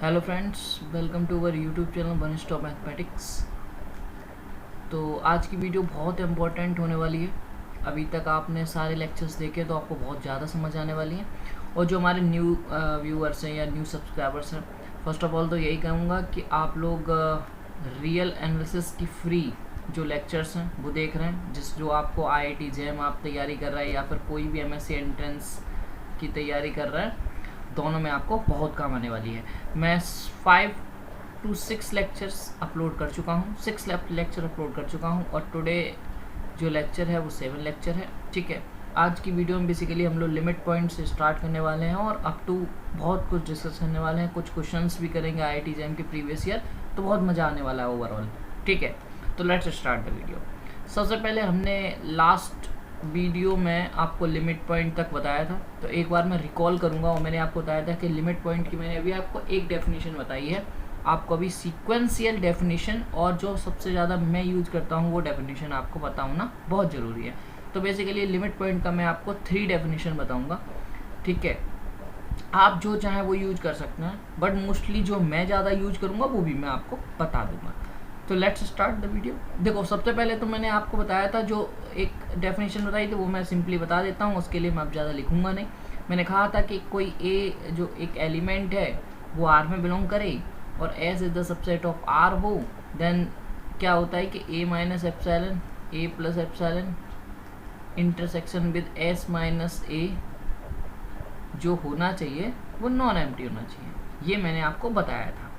Hello friends, welcome to our YouTube channel one stop mathematics. तो आज की video बहुत इम्पोर्टेंट होने वाली है। अभी तक आपने सारे लेक्चर्स देखे तो आपको बहुत ज़्यादा समझ आने वाली हैं। और जो हमारे न्यू व्यूअर्स हैं या न्यू सब्सक्राइबर्स हैं, फर्स्ट ऑफ ऑल तो यही कहूँगा कि आप लोग रियल एनालिसिस की फ्री जो लेक्चर्स हैं वो देख रहे हैं, जो आपको IIT JEM आप तैयारी कर रहे हैं या फिर कोई भी MSc एंट्रेंस की तैयारी कर रहे हैं, दोनों में आपको बहुत काम आने वाली है। मैं 5 to 6 लेक्चर्स अपलोड कर चुका हूँ, 6 लेक्चर अपलोड कर चुका हूँ और टुडे जो लेक्चर है वो 7 लेक्चर है। ठीक है, आज की वीडियो में बेसिकली हम लोग लिमिट पॉइंट से स्टार्ट करने वाले हैं और अप टू बहुत कुछ डिस्कस करने वाले हैं। कुछ क्वेश्चंस भी करेंगे IIT JEM के प्रीवियस ईयर, तो बहुत मज़ा आने वाला है ओवरऑल। ठीक है, तो लेट्स स्टार्ट द वीडियो। सबसे पहले हमने लास्ट वीडियो में आपको लिमिट पॉइंट तक बताया था, तो एक बार मैं रिकॉल करूंगा। और मैंने आपको बताया था कि लिमिट पॉइंट की मैंने अभी आपको एक डेफिनेशन बताई है। आपको अभी सीक्वेंशियल डेफिनेशन और जो सबसे ज़्यादा मैं यूज करता हूँ वो डेफिनेशन आपको पता होना बहुत ज़रूरी है। तो बेसिकली लिमिट पॉइंट का मैं आपको 3 डेफिनेशन बताऊँगा। ठीक है, आप जो चाहें वो यूज कर सकते हैं, बट मोस्टली जो मैं ज़्यादा यूज करूँगा वो भी मैं आपको बता दूँगा। तो लेट्स स्टार्ट द वीडियो। देखो, सबसे पहले तो मैंने आपको बताया था, जो एक डेफिनेशन बताई थी वो मैं सिंपली बता देता हूँ, उसके लिए मैं अब ज़्यादा लिखूँगा नहीं। मैंने कहा था कि कोई ए जो एक एलिमेंट है वो R में बिलोंग करे और S is the subset of R हो, देन क्या होता है कि A minus epsilon A plus epsilon intersection with S minus A जो होना चाहिए वो नॉन एम्प्टी होना चाहिए। ये मैंने आपको बताया था।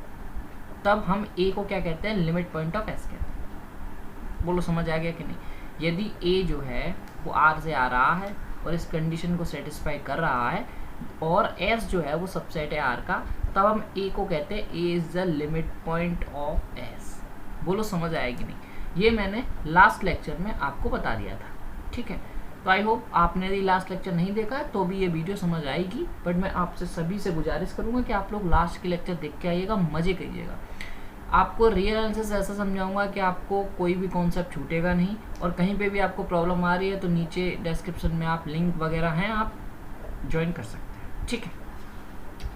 तब हम ए को क्या कहते हैं, लिमिट पॉइंट ऑफ एस कहते हैं। बोलो समझ आ गया कि नहीं? यदि ए जो है वो आर से आ रहा है और इस कंडीशन को सेटिस्फाई कर रहा है और एस जो है वो सबसेट है आर का, तब हम ए को कहते हैं A is the limit point of S. बोलो समझ आएगी नहीं? ये मैंने लास्ट लेक्चर में आपको बता दिया था। ठीक है, तो आई होप आपने यदि लास्ट लेक्चर नहीं देखा है तो भी ये वीडियो समझ आएगी, बट मैं आपसे सभी से गुजारिश करूंगा कि आप लोग लास्ट के लेक्चर देख के आइएगा, मज़े करिएगा। आपको रियल एनालिसिस ऐसा समझाऊंगा कि आपको कोई भी कॉन्सेप्ट छूटेगा नहीं, और कहीं पे भी आपको प्रॉब्लम आ रही है तो नीचे डिस्क्रिप्शन में आप लिंक वगैरह हैं, आप ज्वाइन कर सकते हैं। ठीक है,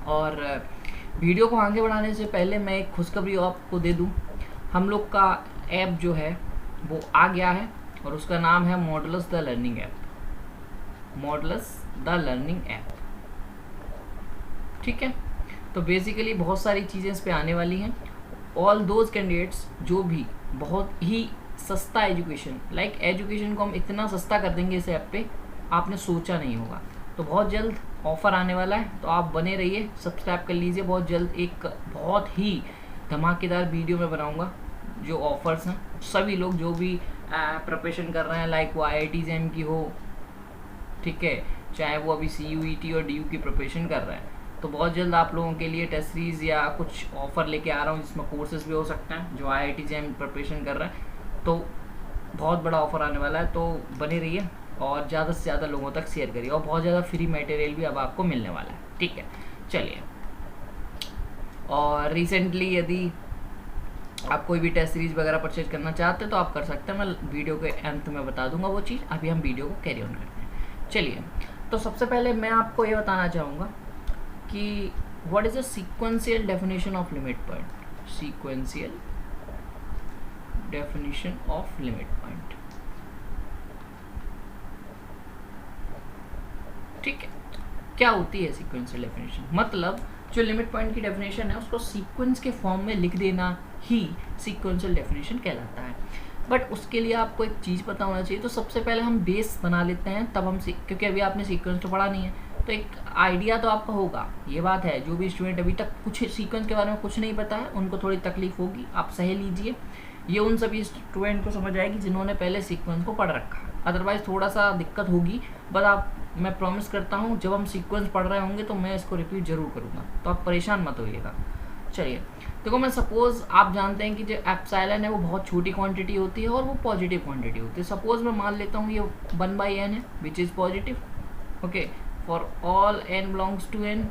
और वीडियो को आगे बढ़ाने से पहले मैं एक खुशखबरी आपको दे दूं। हम लोग का ऐप जो है वो आ गया है और उसका नाम है modulus the learning app. Modulus the learning app. ठीक है, तो बेसिकली बहुत सारी चीज़ें इस पे आने वाली हैं। ऑल दोज कैंडिडेट्स जो भी बहुत ही सस्ता एजुकेशन, एजुकेशन को हम इतना सस्ता कर देंगे इस ऐप पे, आपने सोचा नहीं होगा। तो बहुत जल्द ऑफ़र आने वाला है, तो आप बने रहिए, सब्सक्राइब कर लीजिए। बहुत जल्द एक बहुत ही धमाकेदार वीडियो में बनाऊंगा। जो ऑफ़र्स हैं सभी लोग जो भी प्रिपरेशन कर रहे हैं, लाइक वो IIT JEM की हो, ठीक है, चाहे वो अभी CUET और DU की प्रिपरेशन कर रहे हैं, तो बहुत जल्द आप लोगों के लिए टेस्ट सीरीज़ या कुछ ऑफ़र लेके आ रहा हूँ, जिसमें कोर्सेज भी हो सकते हैं जो IIT JEM प्रिपरेशन कर रहे हैं। तो बहुत बड़ा ऑफ़र आने वाला है, तो बने रहिए और ज़्यादा से ज़्यादा लोगों तक शेयर करिए। और बहुत ज़्यादा फ्री मटेरियल भी अब आपको मिलने वाला है। ठीक है, चलिए। और रिसेंटली यदि आप कोई भी टेस्ट सीरीज़ वगैरह परचेज करना चाहते हैं तो आप कर सकते हैं, मैं वीडियो के अंत में बता दूंगा वो चीज़। अभी हम वीडियो को कैरी ऑन करते हैं। चलिए, तो सबसे पहले मैं आपको ये बताना चाहूँगा कि what is a sequential definition of limit point. Sequential definition of limit point. ठीक है, क्या होती है सीक्वेंशियल डेफिनेशन? मतलब जो लिमिट पॉइंट की डेफिनेशन है उसको सीक्वेंस के फॉर्म में लिख देना ही सीक्वेंशियल डेफिनेशन कहलाता है। बट उसके लिए आपको एक चीज़ पता होना चाहिए। तो सबसे पहले हम बेस बना लेते हैं, तब हम क्योंकि अभी आपने सीक्वेंस तो पढ़ा नहीं है, तो एक आइडिया तो आपका होगा। ये बात है, जो भी स्टूडेंट अभी तक कुछ सीक्वेंस के बारे में कुछ नहीं पता है उनको थोड़ी तकलीफ होगी, आप सह लीजिए। ये उन सभी स्टूडेंट को समझ आएगी जिन्होंने पहले सीक्वेंस को पढ़ रखा है, अदरवाइज थोड़ा सा दिक्कत होगी। बट मैं प्रॉमिस करता हूँ जब हम सीक्वेंस पढ़ रहे होंगे तो मैं इसको रिपीट जरूर करूँगा, तो आप परेशान मत होइएगा। चलिए, देखो, मैं सपोज आप जानते हैं कि जो एप्सिलॉन है वो बहुत छोटी क्वांटिटी होती है और वो पॉजिटिव क्वांटिटी होती है। सपोज मैं मान लेता हूँ ये 1/n है which is positive. Okay, for all n belongs to n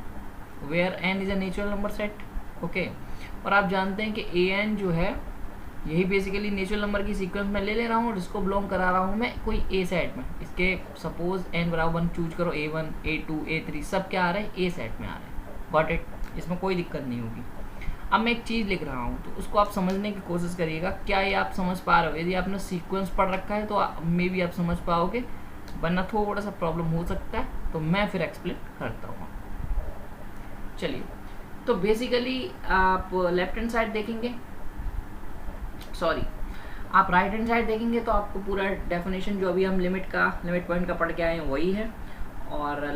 where n is a natural number set. Okay, और आप जानते हैं कि an जो है यही बेसिकली नेचुरल नंबर की सीक्वेंस में ले रहा हूँ और इसको बिलोंग करा रहा हूँ मैं कोई ए सेट में। इसके सपोज n बराबर 1 चूज करो, A1 A2 A3 सब क्या आ रहे हैं, ए सेट में आ रहे हैं। Got it? इसमें कोई दिक्कत नहीं होगी। अब मैं एक चीज़ लिख रहा हूँ तो उसको आप समझने की कोशिश करिएगा, क्या ये आप समझ पा रहे हो? यदि आपने सीक्वेंस पढ़ रखा है तो मे बी आप समझ पाओगे, वरना थोड़ा सा प्रॉब्लम हो सकता है, तो मैं फिर एक्सप्लेन करता हूँ। चलिए, तो बेसिकली आप लेफ्ट हैंड साइड देखेंगे, सॉरी आप राइट हैंड साइड देखेंगे तो आपको पूरा डेफिनेशन जो अभी हम लिमिट पॉइंट का पढ़ के आए हैं वही है। और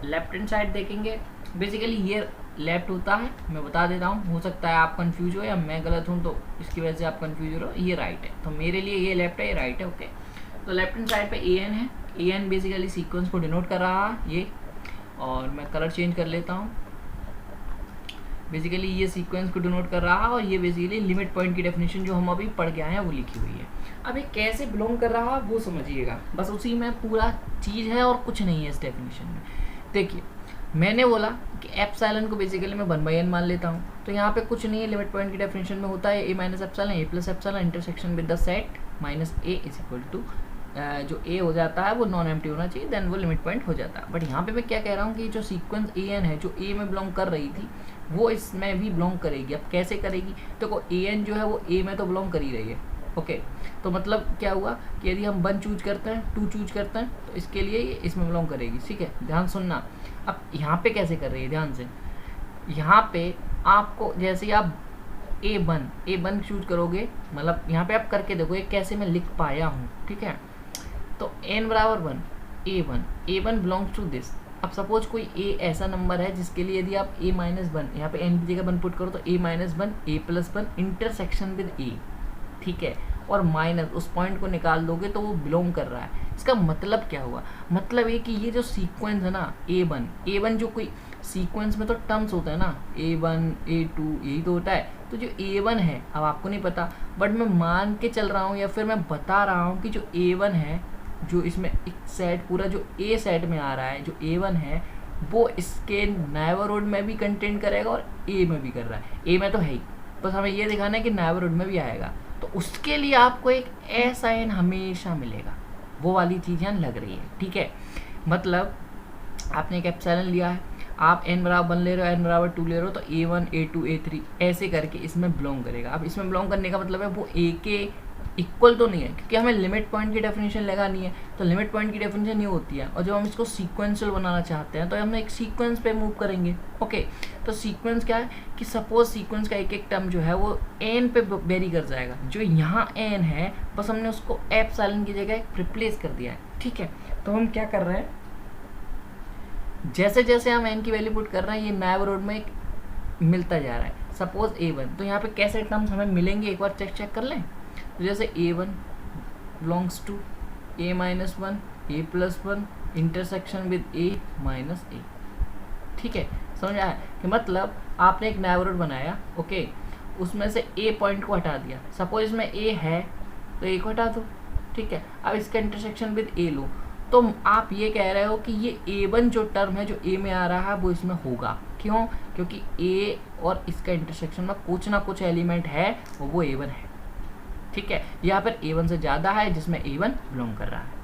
लेफ्ट हैंड साइड देखेंगे, बेसिकली ये लेफ्ट होता है, मैं बता देता हूँ, हो सकता है आप कंफ्यूज हो या मैं गलत हूँ तो इसकी वजह से आप कंफ्यूज हो रहे हो। ये राइट है, तो मेरे लिए ये लेफ्ट है, ये राइट है, ओके। तो लेफ्ट हैंड साइड पे ए एन है, ए एन बेसिकली सीक्वेंस को डिनोट कर रहा है ये, और मैं कलर चेंज कर लेता हूँ। बेसिकली ये सीक्वेंस को डिनोट कर रहा है, और ये बेसिकली लिमिट पॉइंट की डेफिनेशन जो हम अभी पढ़ के आए हैं वो लिखी हुई है। अब ये कैसे बिलोंग कर रहा है वो समझिएगा, बस उसी में पूरा चीज़ है और कुछ नहीं है इस डेफिनेशन में। देखिए, मैंने बोला कि एप्सिलॉन को बेसिकली मैं 1/n मान लेता हूँ, तो यहाँ पे कुछ नहीं है, लिमिट पॉइंट की डेफिनेशन में होता है a minus epsilon, a plus epsilon intersection with the set minus a is equal to जो a हो जाता है वो नॉन एम्प्टी होना चाहिए, देन वो लिमिट पॉइंट हो जाता है। बट यहाँ पे मैं क्या कह रहा हूँ कि जो सीक्वेंस a n है जो a में बिलोंग कर रही थी वो इसमें भी बिलोंग करेगी। अब कैसे करेगी? देखो a n जो है वो a में तो बिलोंग कर ही रही है, ओके। तो मतलब क्या हुआ कि यदि हम 1 चूज करते हैं, 2 चूज करते हैं, तो इसके लिए ये इसमें बिलोंग करेगी, ठीक है, ध्यान सुनना। अब यहाँ पे कैसे कर रही है, ध्यान से, यहाँ पे आपको जैसे ही आप A1 चूज करोगे, मतलब यहाँ पे आप करके देखो ये कैसे मैं लिख पाया हूँ, ठीक है। तो n बराबर 1 A1 बिलोंग्स टू दिस। अब सपोज कोई a ऐसा नंबर है जिसके लिए यदि आप a माइनस 1 यहाँ पे n की जगह 1 पुट करो तो a minus 1 a plus 1 intersection with a, ठीक है, और माइनस उस पॉइंट को निकाल दोगे तो वो बिलोंग कर रहा है। इसका मतलब क्या हुआ? मतलब ये कि ये जो सीक्वेंस है ना A1 जो कोई सीक्वेंस में तो टर्म्स होते हैं ना, A1 A2 यही तो होता है। तो जो A1 है, अब आपको नहीं पता बट मैं मान के चल रहा हूँ या फिर मैं बता रहा हूँ कि जो A1 है, जो इसमें एक सेट पूरा जो A सेट में आ रहा है, जो A1 है वो इसके नेबरहुड में भी कंटेंट करेगा और A में भी कर रहा है। A में तो है ही, बस हमें ये दिखाना है कि नेबरहुड में भी आएगा, तो उसके लिए आपको एक ऐसा n हमेशा मिलेगा, वो वाली चीज़ यहाँ लग रही है, ठीक है। मतलब आपने एक एप्सिलॉन लिया है, आप n बराबर 1 ले रहे हो, n बराबर 2 ले रहे हो, तो A1 A2 A3 ऐसे करके इसमें बिलोंग करेगा। अब इसमें बिलोंग करने का मतलब है वो A के इक्वल तो नहीं है, क्योंकि हमें लिमिट पॉइंट की डेफिनेशन लगानी है, तो लिमिट पॉइंट की डेफिनेशन ये होती है, और जब हम इसको सीक्वेंशियल बनाना चाहते हैं तो हम एक सीक्वेंस पे मूव करेंगे, ओके। तो सीक्वेंस क्या है कि सपोज सीक्वेंस का एक एक टर्म जो है वो n पे वेरी कर जाएगा, जो यहाँ n है बस हमने उसको एप्सिलॉन की जगह रिप्लेस कर दिया है, ठीक है। तो हम क्या कर रहे हैं, जैसे जैसे हम n की वैल्यू पुट कर रहे हैं ये नेबरहुड में मिलता जा रहा है। सपोज A1, तो यहाँ पे कैसे टर्म्स हमें मिलेंगे एक बार चेक कर लें। तो जैसे A1 belongs to A minus 1 A plus 1 intersection with A minus A, ठीक है, समझ आया कि मतलब आपने एक नेबरहुड बनाया, ओके, उसमें से A पॉइंट को हटा दिया। सपोज इसमें A है तो A को हटा दो, ठीक है। अब इसका इंटरसेक्शन विद A लो, तो आप ये कह रहे हो कि ये A1 जो टर्म है जो A में आ रहा है वो इसमें होगा, क्यों? क्योंकि A और इसका इंटरसेक्शन में कुछ ना कुछ एलिमेंट है, वो A1 है, ठीक है। यहाँ पर A1 से ज़्यादा है जिसमें A1 बिलोंग कर रहा है,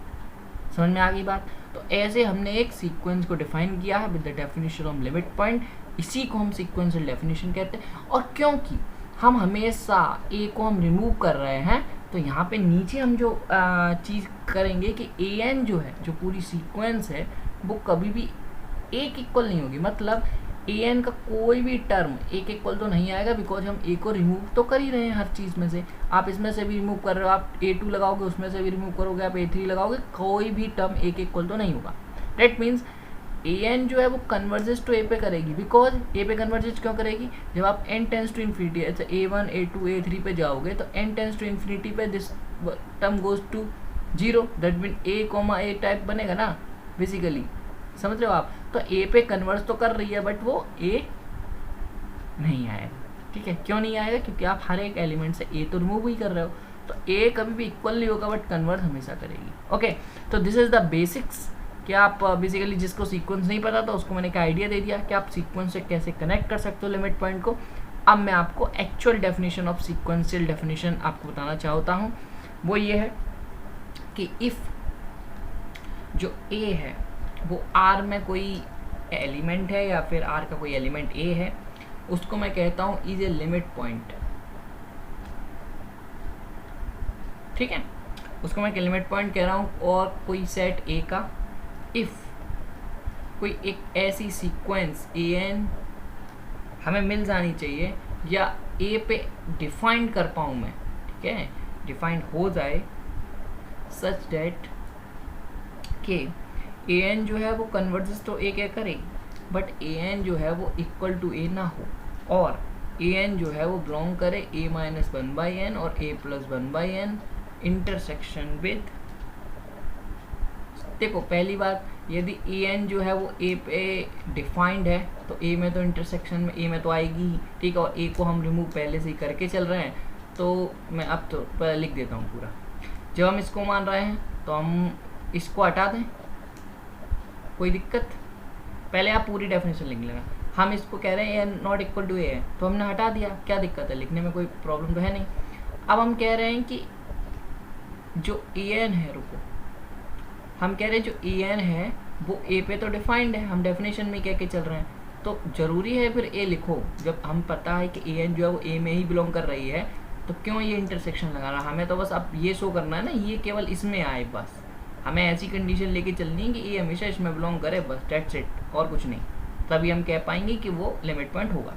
समझ में आ गई बात। तो ऐसे हमने एक सीक्वेंस को डिफाइन किया है with the definition of limit point, इसी को हम सीक्वेंशियल डेफिनेशन कहते हैं। और क्योंकि हम हमेशा A को हम रिमूव कर रहे हैं, तो यहाँ पे नीचे हम जो चीज़ करेंगे कि AN जो है, जो पूरी सीक्वेंस है, वो कभी भी A के इक्वल नहीं होगी। मतलब AN का कोई भी टर्म A के इक्वल तो नहीं आएगा, बिकॉज हम A को रिमूव तो कर ही रहे हैं हर चीज़ में से। आप इसमें से भी रिमूव कर रहे हो, आप A2 लगाओगे उसमें से भी रिमूव करोगे, आप A3 लगाओगे, कोई भी टर्म A के इक्वल तो नहीं होगा। दैट मीन्स AN जो है वो कन्वर्जेस टू A पे करेगी, बिकॉज A पे कन्वर्जेस क्यों करेगी? जब आप n टेंस टू इन्फिनिटी, अच्छा A1 A2 A3 पे जाओगे तो n टेंस टू इन्फिनिटी पे this term goes to 0, that mean A, A type बनेगा ना बेसिकली, समझ रहे हो आप। तो A पे कन्वर्स तो कर रही है बट वो A नहीं आएगा, ठीक है। क्यों नहीं आएगा? क्योंकि आप हर एक एलिमेंट से A तो रिमूव ही कर रहे हो, तो A कभी भी इक्वल नहीं होगा बट कन्वर्स हमेशा करेगी, ओके। तो दिस इज द बेसिक्स कि आप बेसिकली जिसको सीक्वेंस नहीं पता था उसको मैंने एक आइडिया दे दिया कि आप सीक्वेंस से कैसे कनेक्ट कर सकते हो लिमिट पॉइंट को। अब मैं आपको actual definition of sequential definition आपको बताना चाहता हूँ। वो ये है कि इफ़ जो A है वो R में कोई एलिमेंट है या फिर R का कोई एलिमेंट A है, उसको मैं कहता हूँ इज ए लिमिट पॉइंट। ठीक है, उसको मैं लिमिट पॉइंट कह रहा हूँ। और कोई सेट ए का इफ कोई एक ऐसी सीक्वेंस ए एन हमें मिल जानी चाहिए, या ए पे डिफाइंड कर पाऊँ मैं, ठीक है, डिफाइंड हो जाए सच डेट के ए एन जो है वो कन्वर्जेस तो ए क्या करे, बट ए एन जो है वो इक्वल टू ए ना हो, और ए एन जो है वो बिलोंग करे A minus one by n और A plus one by n intersection with. देखो पहली बात, यदि ए एन जो है वो ए पे डिफाइंड है तो ए में तो इंटरसेक्शन में ए में तो आएगी ही, ठीक है, और ए को हम रिमूव पहले से ही करके चल रहे हैं, तो मैं अब तो पहले लिख देता हूँ पूरा। जब हम इसको मान रहे हैं तो हम इसको हटा दें, कोई दिक्कत? पहले आप पूरी डेफिनेशन लिख लेना। हम इसको कह रहे हैं ए नॉट इक्वल टू ए है, तो हमने हटा दिया, क्या दिक्कत है, लिखने में कोई प्रॉब्लम तो है नहीं। अब हम कह रहे हैं कि जो ए एन है, रुको, हम कह रहे हैं जो ए एन है वो ए पे तो डिफाइंड है, हम डेफिनेशन में कह के चल रहे हैं, तो ज़रूरी है फिर ए लिखो। जब हम पता है कि ए एन जो है वो ए में ही बिलोंग कर रही है, तो क्यों ये इंटरसेक्शन लगाना? हमें तो बस अब ये शो करना है ना, ये केवल इसमें आए, बस हमें ऐसी कंडीशन लेके चलनी है कि ये हमेशा इसमें बिलोंग करे, बस डेट्स इट, और कुछ नहीं। तभी हम कह पाएंगे कि वो लिमिट पॉइंट होगा।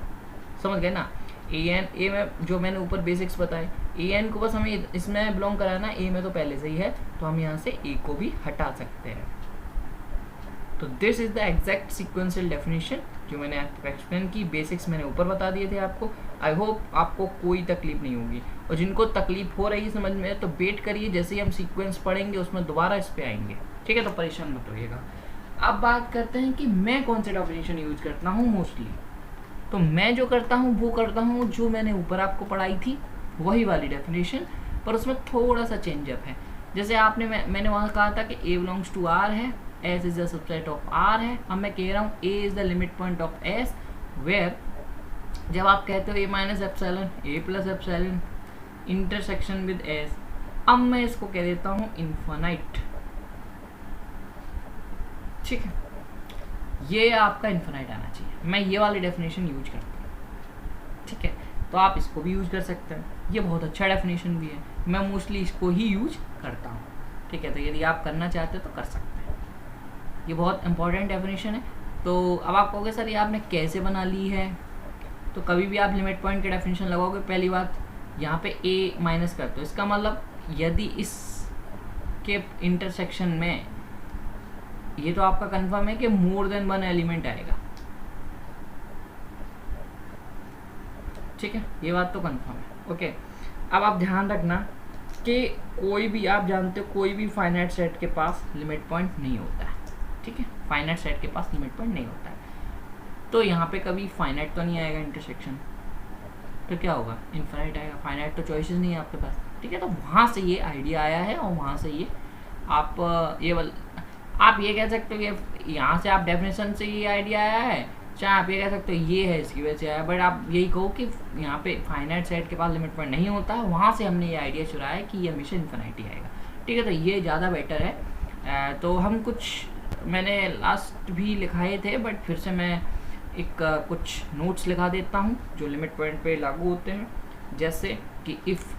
समझ गए ना? ए एन, ए में जो मैंने ऊपर बेसिक्स बताए, ए एन को बस हमें इसमें बिलोंग कराना, ए में तो पहले से ही है, तो हम यहाँ से ए को भी हटा सकते हैं। तो this is the exact sequential definition जो मैंने आपको एक्सप्लेन की। बेसिक्स मैंने ऊपर बता दिए थे आपको। आई होप आपको कोई तकलीफ नहीं होगी, और जिनको तकलीफ हो रही है समझ में, तो वेट करिए, जैसे ही हम सीक्वेंस पढ़ेंगे उसमें दोबारा इस पे आएंगे, ठीक है, तो परेशान मत होइएगा। अब बात करते हैं कि मैं कौन से डेफिनेशन यूज करता हूँ मोस्टली। तो मैं जो करता हूँ वो करता हूँ जो मैंने ऊपर आपको पढ़ाई थी, वही वाली डेफिनेशन, पर उसमें थोड़ा सा चेंजअप है। जैसे आपने मैंने वहाँ कहा था कि ए बिलोंग्स टू आर है, S is the subset of R है। अब मैं कह रहा हूँ A is the limit point of S, where जब आप कहते हो A minus epsilon, A plus epsilon intersection with S, अब मैं इसको कह देता हूँ इन्फिनाइट। ठीक है, ये आपका इन्फिनाइट आना चाहिए। मैं ये वाली डेफिनेशन यूज करता हूँ, ठीक है, तो आप इसको भी यूज कर सकते हैं। ये बहुत अच्छा डेफिनेशन भी है, मैं मोस्टली इसको ही यूज करता हूँ, ठीक है। तो यदि आप करना चाहते हो तो कर सकते हैं, ये बहुत इंपॉर्टेंट डेफिनेशन है। तो अब आप कहोगे सर ये आपने कैसे बना ली है? तो कभी भी आप लिमिट पॉइंट के डेफिनेशन लगाओगे, पहली बात यहाँ पे ए माइनस करते हो, इसका मतलब यदि इस के इंटरसेक्शन में, ये तो आपका कंफर्म है कि मोर देन वन एलिमेंट आएगा, ठीक है, ये बात तो कंफर्म है। ओके, अब आप ध्यान रखना कि कोई भी, आप जानते हो कोई भी फाइनाइट सेट के पास लिमिट पॉइंट नहीं होता है, ठीक है, फाइनाइट सेट के पास लिमिट पॉइंट नहीं होता है। तो यहाँ पे कभी फाइनाइट तो नहीं आएगा इंटरसेक्शन, तो क्या होगा, इनफाइनाइट आएगा। फाइनाइट तो चॉइसेस नहीं है आपके पास, ठीक है। तो वहाँ से ये आइडिया आया है, और वहाँ से ये आप आप ये कह सकते हो कि यहाँ से आप डेफिनेशन से ये आइडिया आया है, चाहे आप ये कह सकते हो ये है इसकी वजह से आया, बट आप यही कहो कि यहाँ पे फाइनाइट सेट के पास लिमिट पॉइंट नहीं होता है, वहाँ से हमने ये आइडिया चुराया है कि ये हमेशा इन्फिनाइट ही आएगा, ठीक है। तो ये ज़्यादा बेटर है। तो हम कुछ, मैंने लास्ट भी लिखाए थे, बट फिर से मैं एक कुछ नोट्स लिखा देता हूँ जो लिमिट पॉइंट पे लागू होते हैं। जैसे कि if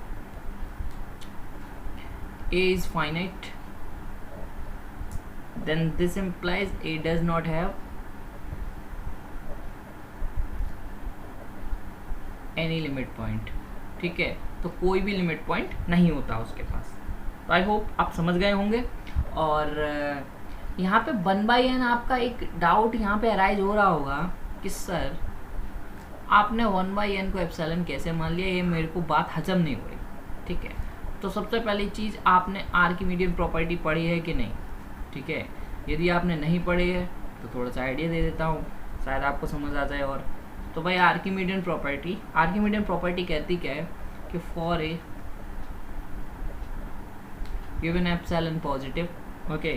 a is finite, then this implies a does not have any limit point, ठीक है। तो कोई भी लिमिट पॉइंट नहीं होता उसके पास। तो आई होप आप समझ गए होंगे। और यहाँ पे 1/n आपका एक डाउट यहाँ पे अराइज हो रहा होगा कि सर आपने 1/n को एप्सिलॉन कैसे मान लिया, ये मेरे को बात हजम नहीं हो रही, ठीक है। तो सबसे पहली चीज़, आपने आर्किमीडियन प्रॉपर्टी पढ़ी है कि नहीं, ठीक है। यदि आपने नहीं पढ़ी है तो थोड़ा सा आइडिया दे देता हूँ, शायद आपको समझ आ जाए। और तो भाई आर्किमीडियन प्रॉपर्टी कहती क्या है कि for a given epsilon positive, okay,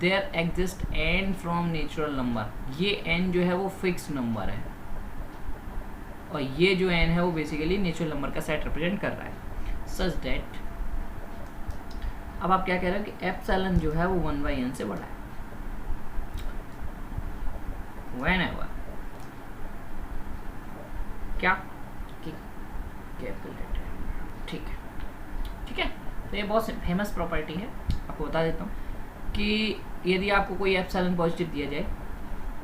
there exist n from natural number. ये n जो है वो फिक्स नंबर है, और ये जो n है वो बेसिकली नेचुरल नंबर का सेट रिप्रेजेंट कर रहा है, सच दैट। अब आप क्या कह रहे हो कि एप्सिलॉन जो है वो 1/n से बड़ा है। Whenever क्या कि कैपिटल लेटर, ठीक है, ठीक है। तो ये बहुत फेमस प्रॉपर्टी है, आपको बता देता हूँ कि यदि आपको कोई एप्सिलॉन पॉजिटिव दिया जाए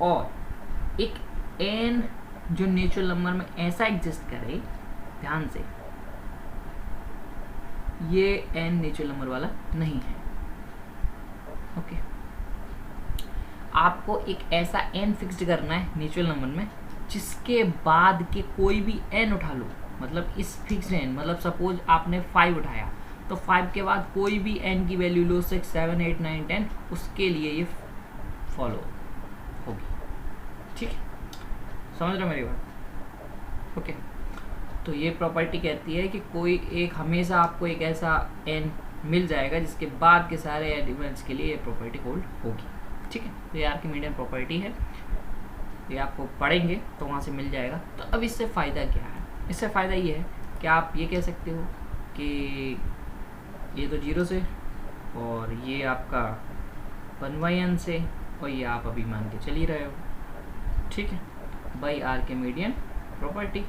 और एक n जो नेचुरल नंबर में ऐसा एग्जिस्ट करे, ध्यान से, ये n नेचुरल नंबर वाला नहीं है, ओके। आपको एक ऐसा n फिक्स्ड करना है नेचुरल नंबर में जिसके बाद के कोई भी n उठा लो, मतलब इस फिक्स्ड n, मतलब सपोज आपने 5 उठाया तो 5 के बाद कोई भी n की वैल्यू लो, 6, 7, 8, 9, 10, उसके लिए ये फॉलो होगी, ठीक है, समझ रहे हो मेरी बात, ओके। तो ये प्रॉपर्टी कहती है कि कोई एक हमेशा आपको एक ऐसा n मिल जाएगा जिसके बाद के सारे एलिमेंट्स के लिए ये प्रॉपर्टी होल्ड होगी, ठीक है। तो ये आर्किमिडियन प्रॉपर्टी है, ये आपको पढ़ेंगे तो वहाँ से मिल जाएगा। तो अब इससे फ़ायदा क्या है? इससे फ़ायदा ये है कि आप ये कह सकते हो कि ये तो 0 से और ये आपका 1/n से, और ये आप अभी मान के चल ही रहे हो, ठीक है, बाई आर्किमिडियन प्रॉपर्टी।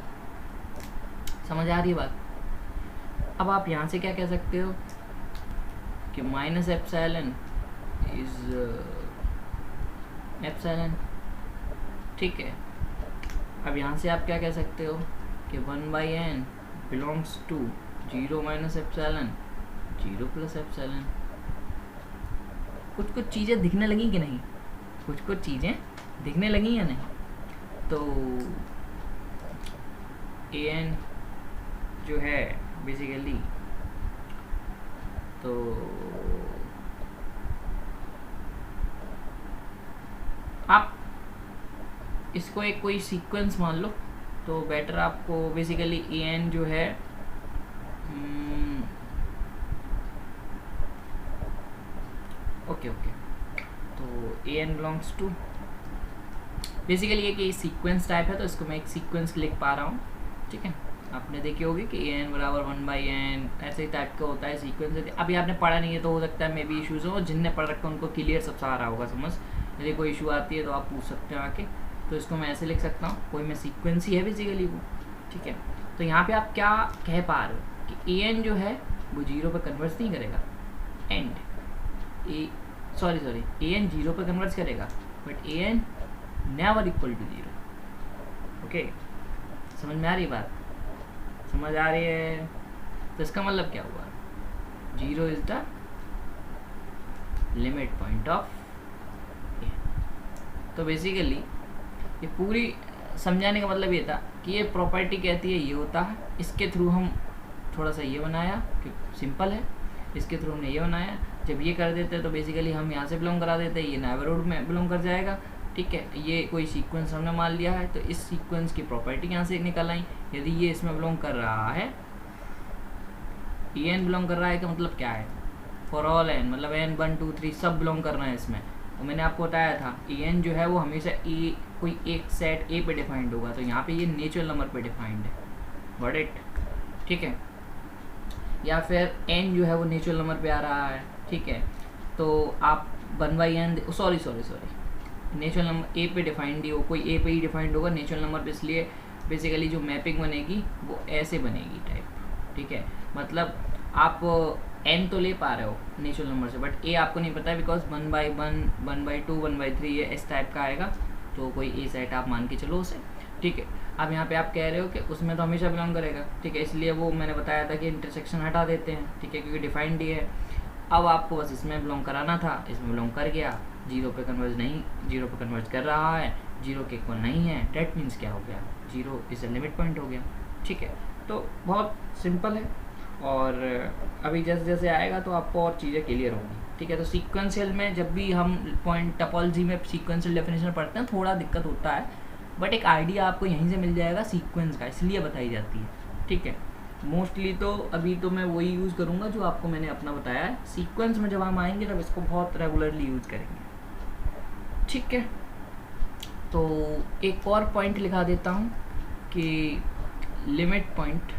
समझ आ रही है बात? अब आप यहाँ से क्या कह सकते हो कि माइनस एप्सिलॉन इज एप्सिलॉन, ठीक है। अब यहाँ से आप क्या कह सकते हो कि 1/n belongs to 0 minus epsilon, 0 plus epsilon. कुछ कुछ चीज़ें दिखने लगी कि नहीं? कुछ कुछ चीज़ें दिखने लगी या नहीं? तो an जो है बेसिकली, तो आप इसको एक कोई सीक्वेंस मान लो तो बेटर आपको बेसिकली an जो है ओके, तो an बिलोंग्स टू बेसिकली ये कि सीक्वेंस टाइप है, तो इसको मैं एक सीक्वेंस लिख पा रहा हूँ, ठीक है। आपने देखी होगी कि an बराबर 1/n ऐसे टाइप का होता है सीक्वेंस। अभी आपने पढ़ा नहीं है तो हो सकता है मे बी इशूज़ हो, जिनने पढ़ रखा उनको क्लियर सब आ रहा होगा समझ। यदि कोई इशू आती है तो आप पूछ सकते हो आके। तो इसको मैं ऐसे लिख सकता हूँ, कोई मैं सीक्वेंस ही है बेसिकली वो, ठीक है। तो यहाँ पे आप क्या कह पा रहे हो कि an जो है वो 0 पर कन्वर्ट नहीं करेगा, एंड सॉरी an 0 पर कन्वर्ट करेगा, but an never equal to 0, okay. समझ में आ रही बात? समझ आ रही है? तो इसका मतलब क्या हुआ? 0 is the limit point of a। तो बेसिकली ये पूरी समझाने का मतलब ये था कि ये प्रॉपर्टी कहती है ये होता है, इसके थ्रू हम थोड़ा सा ये बनाया कि सिंपल है, इसके थ्रू हमने ये बनाया। जब ये कर देते हैं तो बेसिकली हम यहाँ से बिलोंग करा देते हैं, ये नेबरहुड में बिलोंग कर जाएगा, ठीक है। ये कोई सीक्वेंस हमने मान लिया है तो इस सीक्वेंस की प्रॉपर्टी यहाँ से निकल आई। यदि ये इसमें बिलोंग कर रहा है, an बिलोंग कर रहा है, का मतलब क्या है? फॉर ऑल n, मतलब n 1 2 3 सब बिलोंग कर रहे हैं इसमें। तो मैंने आपको बताया था an जो है वो हमेशा कोई एक सेट a पे डिफाइंड होगा, तो यहाँ पे ये नेचुरल नंबर पे डिफाइंड है, गॉट इट, ठीक है। या फिर n जो है वो नेचुरल नंबर पे आ रहा है, ठीक है। तो आप 1/n sorry natural number a पे डिफाइंड ही हो, कोई a पे ही डिफाइंड होगा नेचुरल नंबर पे, इसलिए बेसिकली जो मैपिंग बनेगी वो ऐसे बनेगी टाइप, ठीक है। मतलब आप n तो ले पा रहे हो नेचुरल नंबर से, बट a आपको नहीं पता है बिकॉज 1/1, 1/2, 1/3 ये इस टाइप का आएगा, तो कोई a सेट आप मान के चलो उसे, ठीक है। अब यहाँ पे आप कह रहे हो कि उसमें तो हमेशा बिलोंग करेगा, ठीक है, इसलिए वो मैंने बताया था कि इंटरसेक्शन हटा देते हैं, ठीक है, क्योंकि डिफाइंड ही है। अब आपको बस इसमें बिलोंग कराना था, इसमें बिलोंग कर गया, 0 पे कन्वर्ज नहीं, 0 पे कन्वर्ज कर रहा है, 0 के इक्वल नहीं है, डेट मीन्स क्या हो गया? 0 इस लिमिट पॉइंट हो गया, ठीक है। तो बहुत सिंपल है, और अभी जैसे जैसे आएगा तो आपको और चीज़ें क्लियर होंगी, ठीक है। तो सीक्वेंशियल में जब भी हम पॉइंट टोपोलॉजी में सीक्वेंशियल डेफिनेशन पढ़ते हैं थोड़ा दिक्कत होता है, बट एक आइडिया आपको यहीं से मिल जाएगा सीक्वेंस का, इसलिए बताई जाती है, ठीक है। मोस्टली तो अभी तो मैं वही यूज़ करूँगा जो आपको मैंने अपना बताया है। सीक्वेंस में जब हम आएंगे तब इसको बहुत रेगुलरली यूज़ करेंगे, ठीक है। तो एक और पॉइंट लिखा देता हूँ कि limit point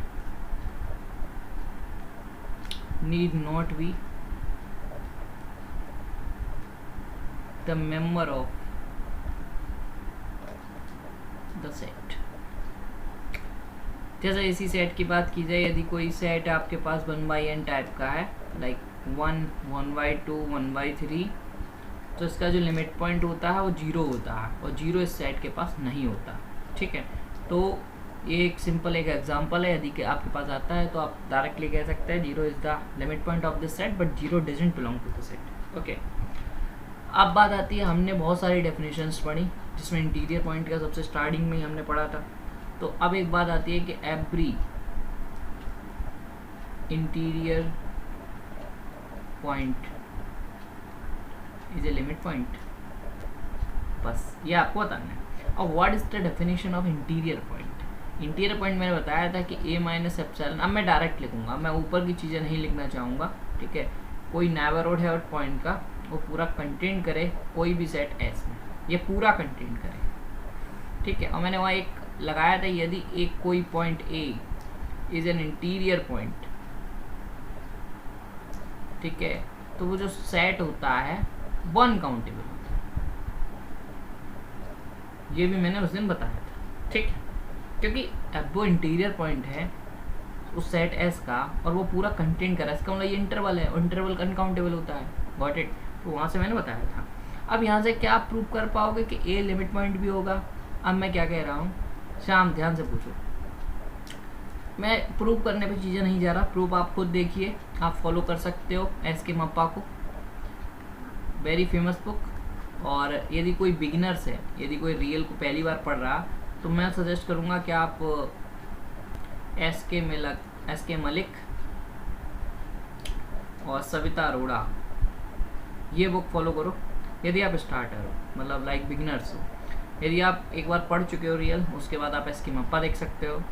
need not be the member of the set, जैसे इसी सेट की बात की जाए, यदि कोई सेट आपके पास 1/n टाइप का है, लाइक 1, 1/2, 1/3, तो इसका जो लिमिट पॉइंट होता है वो 0 होता है, और 0 इस सेट के पास नहीं होता। ठीक है, तो ये एक सिंपल एक एग्जांपल है। यदि कि आपके पास आता है तो आप डायरेक्टली कह सकते हैं 0 is the limit point of this set, but 0 doesn't belong to the set. Okay, अब बात आती है, हमने बहुत सारी डेफिनेशंस पढ़ी, जिसमें इंटीरियर पॉइंट का सबसे स्टार्टिंग में ही हमने पढ़ा था। तो अब एक बात आती है कि every interior point is a limit point, बस ये आपको बताना है। और what is the definition of interior point? Interior point मैंने बताया था कि a माइनस एप्सिलॉन, अब मैं डायरेक्ट लिखूंगा, मैं ऊपर की चीज़ें नहीं लिखना चाहूँगा। ठीक है, कोई नेबरहुड है और पॉइंट का, वो पूरा कंटेन करे कोई भी सेट एस में, ये पूरा कंटेन करे। ठीक है, और मैंने वहाँ एक लगाया था, यदि एक कोई point A is an interior point, ठीक है, तो वो जो सेट होता है वो अनकाउंटेबल होता है। ये भी मैंने उस दिन बताया था। ठीक है, क्योंकि अब वो इंटीरियर पॉइंट है उस सेट एस का, और वो पूरा कंटेन करा, इसका मतलब ये इंटरवल है, और इंटरवल अनकाउंटेबल होता है। Got it? तो वहाँ से मैंने बताया था। अब यहाँ से क्या आप प्रूव कर पाओगे कि ए लिमिट पॉइंट भी होगा? अब मैं क्या कह रहा हूँ, शाम ध्यान से पूछो, मैं प्रूव करने पे चीज़ें नहीं जा रहा, प्रूफ आप खुद देखिए, आप फॉलो कर सकते हो एस के मप्पा को, वेरी फेमस बुक। और यदि कोई बिगिनर्स है, यदि कोई रियल को पहली बार पढ़ रहा, तो मैं सजेस्ट करूँगा कि आप एस के मलिक और सविता अरोड़ा ये बुक फॉलो करो, यदि आप स्टार्टर हो, मतलब लाइक बिगिनर्स हो। यदि आप एक बार पढ़ चुके हो रियल, उसके बाद आप एस के मप्पा देख सकते हो।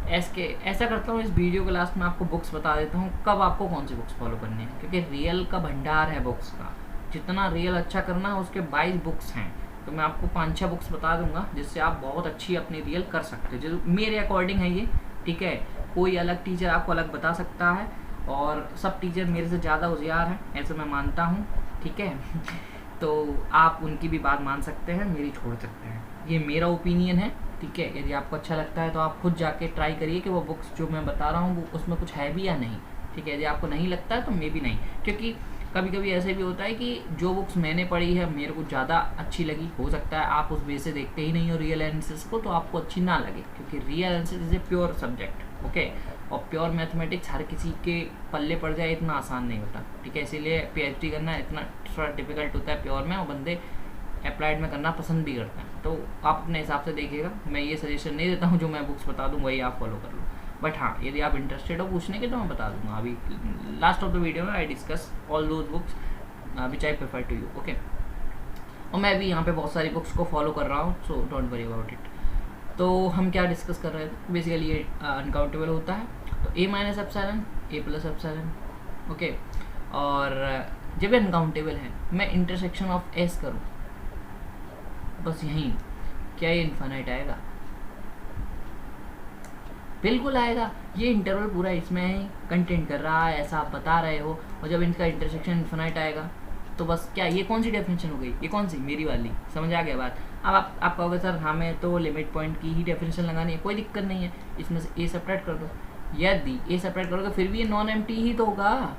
ऐसा करता हूँ, इस वीडियो के लास्ट में आपको बुक्स बता देता हूँ कब आपको कौन सी बुक्स फॉलो करनी है, क्योंकि रियल का भंडार है बुक्स का, जितना रियल अच्छा करना है उसके 22 बुक्स हैं। तो मैं आपको 5-6 बुक्स बता दूंगा जिससे आप बहुत अच्छी अपनी रियल कर सकते हो, जो मेरे अकॉर्डिंग है ये। ठीक है, कोई अलग टीचर आपको अलग बता सकता है, और सब टीचर मेरे से ज़्यादा होशियार हैं, ऐसे मैं मानता हूँ। ठीक है तो आप उनकी भी बात मान सकते हैं, मेरी छोड़ सकते हैं, ये मेरा ओपिनियन है। ठीक है, यदि आपको अच्छा लगता है तो आप खुद जाके ट्राई करिए कि वो बुक्स जो मैं बता रहा हूँ वो उसमें कुछ है भी या नहीं। ठीक है, यदि आपको नहीं लगता है तो मे भी नहीं, क्योंकि कभी कभी ऐसे भी होता है कि जो बुक्स मैंने पढ़ी है मेरे को ज़्यादा अच्छी लगी, हो सकता है आप उस वे से देखते ही नहीं हो रियल एनालिसिस को, तो आपको अच्छी ना लगे, क्योंकि real analysis is a pure subject. Okay, और प्योर मैथमेटिक्स हर किसी के पल्ले पड़ जाए इतना आसान नहीं होता। ठीक है, इसीलिए PhD करना इतना थोड़ा डिफिकल्ट होता है प्योर में, और बंदे अप्लाइड में करना पसंद भी करते हैं। तो आप अपने हिसाब से देखिएगा, मैं ये सजेशन नहीं देता हूँ, जो मैं बुक्स बता दूँ वही आप फॉलो कर लो। बट हाँ, यदि आप इंटरेस्टेड हो पूछने के तो मैं बता दूंगा। अभी लास्ट ऑफ द वीडियो में I discuss all those books which I prefer to you. Okay, और मैं भी यहाँ पे बहुत सारी बुक्स को फॉलो कर रहा हूँ, so don't worry about it. तो हम क्या डिस्कस कर रहे थे, बेसिकली ये अनकाउंटेबल होता है, तो a minus epsilon, a plus epsilon. Okay, और जब अनकाउंटेबल है, मैं इंटरसेक्शन ऑफ s करूँ, बस यहीं, क्या ये इन्फिनाइट आएगा? बिल्कुल आएगा, ये इंटरवल पूरा इसमें कंटेंट कर रहा है, ऐसा आप बता रहे हो, और जब इनका इंटरसेक्शन इन्फिनाइट आएगा तो बस क्या, ये कौन सी डेफिनेशन हो गई, ये कौन सी, मेरी वाली, समझ आ गया बात? अब आप कहोगे सर हमें तो लिमिट पॉइंट की ही डेफिनेशन लगानी है, कोई दिक्कत नहीं है, इसमें से ए सेपरेट कर दो। यदि ए सेपरेट करोगे फिर भी ये नॉन एम्प्टी ही तो होगा,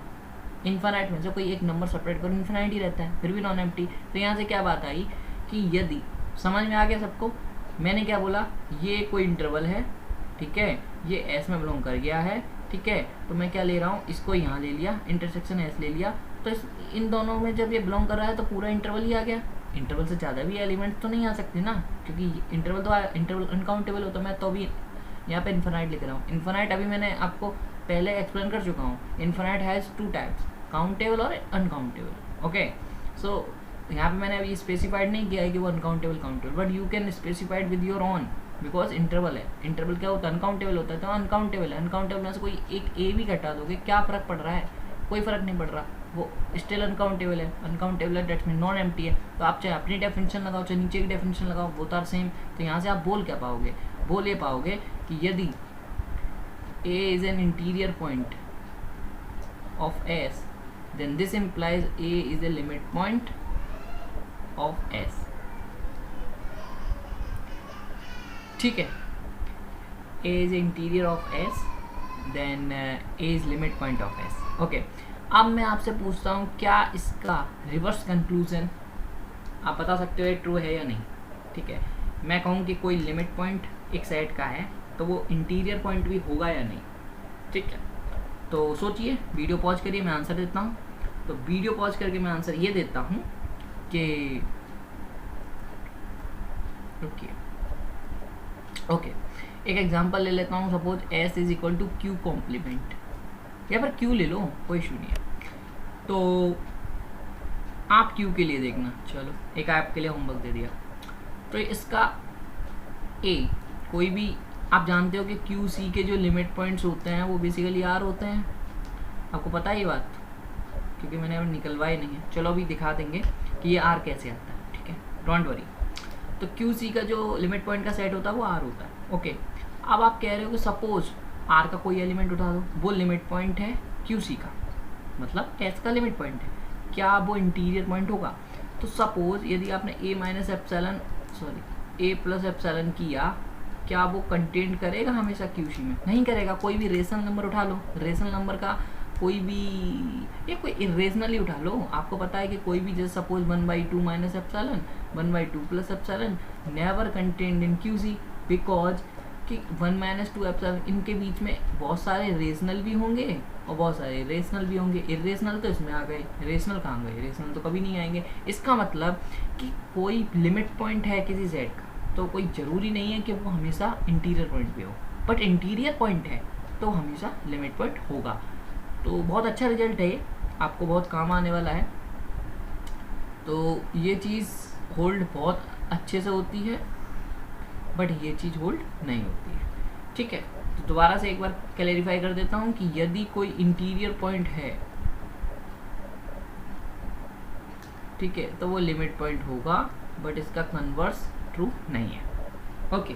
इन्फिनाइट में से कोई एक नंबर सेपरेट करो, इन्फिनाइट ही रहता है, फिर भी नॉन एम्प्टी। तो यहाँ से क्या बात आई कि यदि, समझ में आ गया सबको, मैंने क्या बोला, ये कोई इंटरवल है, ठीक है, ये एस में बिलोंग कर गया है, ठीक है, तो मैं क्या ले रहा हूँ, इसको यहाँ ले लिया, इंटरसेक्शन एस ले लिया, तो इन दोनों में जब ये बिलोंग कर रहा है तो पूरा इंटरवल ही आ गया। इंटरवल से ज़्यादा भी एलिमेंट्स तो नहीं आ सकते ना, क्योंकि इंटरवल अनकाउंटेबल होता है। मैं तो अभी यहाँ पे इन्फिनाइट लिख रहा हूँ। इन्फिनाइट अभी मैंने आपको पहले एक्सप्लेन कर चुका हूँ, इन्फिनाइट हैज़ 2 टाइप्स, काउंटेबल और अनकाउंटेबल। ओके, सो यहाँ पे मैंने अभी स्पेसिफाइड नहीं किया है कि वो uncountable countable, but you can specified with your on, because interval है। इंटरवल क्या होता है, अनकाउंटेबल होता है, तो अनकाउंटेबल है। अनकाउंटेबल में से कोई एक ए भी घटा दोगे, क्या फ़र्क पड़ रहा है? कोई फ़र्क नहीं पड़ रहा, वो स्टिल अनकाउंटेबल है। अनकाउंटेबल है, डेट्स मीन नॉन एम्प्टी है। तो आप चाहे अपनी डेफिनेशन लगाओ, चाहे नीचे की डेफिनेशन लगाओ, बोथ आर सेम। तो यहाँ से आप बोल क्या पाओगे, बोल ये पाओगे कि यदि A is an interior point of S, then this implies A is a limit point of S। ठीक है, A is interior of S, then A is limit point of S. Okay, अब मैं आपसे पूछता हूँ क्या इसका रिवर्स कंक्लूजन आप बता सकते हो ये ट्रू है या नहीं। ठीक है, मैं कहूँ कि कोई लिमिट पॉइंट एक सेट का है तो वो इंटीरियर पॉइंट भी होगा या नहीं। ठीक है, तो सोचिए, वीडियो पॉज करिए, मैं आंसर देता हूँ। तो वीडियो पॉज करके मैं आंसर ये देता हूँ कि ओके, एक एग्जांपल ले लेता हूँ। Suppose S is equal to Q complement, या फिर क्यू ले लो, कोई इशू नहीं है। तो आप क्यू के लिए देखना, चलो एक आपके लिए होमवर्क दे दिया। तो इसका ए कोई भी, आप जानते हो कि क्यू सी के जो लिमिट पॉइंट्स होते हैं वो बेसिकली आर होते हैं, आपको पता है ये बात, क्योंकि मैंने अभी निकलवाई नहीं है। चलो अभी दिखा देंगे कि ये आर कैसे आता है। ठीक है, डोंट वरी। तो क्यू सी का जो लिमिट पॉइंट का सेट होता है वो आर होता है। ओके, अब आप कह रहे हो कि सपोज आर का कोई एलिमेंट उठा दो, वो लिमिट पॉइंट है क्यू सी का, मतलब एस का लिमिट पॉइंट है, क्या वो इंटीरियर पॉइंट होगा? तो सपोज यदि आपने ए minus epsilon A plus epsilon किया, क्या वो कंटेंट करेगा हमेशा क्यू सी में? नहीं करेगा। कोई भी रेशनल नंबर उठा लो, रेशनल नंबर का कोई भी, ये कोई इरेशनली उठा लो, आपको पता है कि कोई भी, जैसे suppose 1/2 minus epsilon, 1/2 plus epsilon never contained in Q C, because कि 1-2 एप्सिलॉन, इनके बीच में बहुत सारे रेशनल भी होंगे और बहुत सारे इरेशनल भी होंगे। इरेशनल तो इसमें आ गए, रेशनल कहाँ गए? रेशनल तो कभी नहीं आएंगे। इसका मतलब कि कोई लिमिट पॉइंट है किसी सेट का, तो कोई ज़रूरी नहीं है कि वो हमेशा इंटीरियर पॉइंट पे हो, बट इंटीरियर पॉइंट है तो हमेशा लिमिट पॉइंट होगा। तो बहुत अच्छा रिजल्ट है ये, आपको बहुत काम आने वाला है। तो ये चीज़ होल्ड बहुत अच्छे से होती है, बट ये चीज़ होल्ड नहीं होती है। ठीक है, तो दोबारा से एक बार क्लैरिफाई कर देता हूँ कि यदि कोई इंटीरियर पॉइंट है, ठीक है, तो वो लिमिट पॉइंट होगा, बट इसका कन्वर्स ट्रू नहीं है। ओके,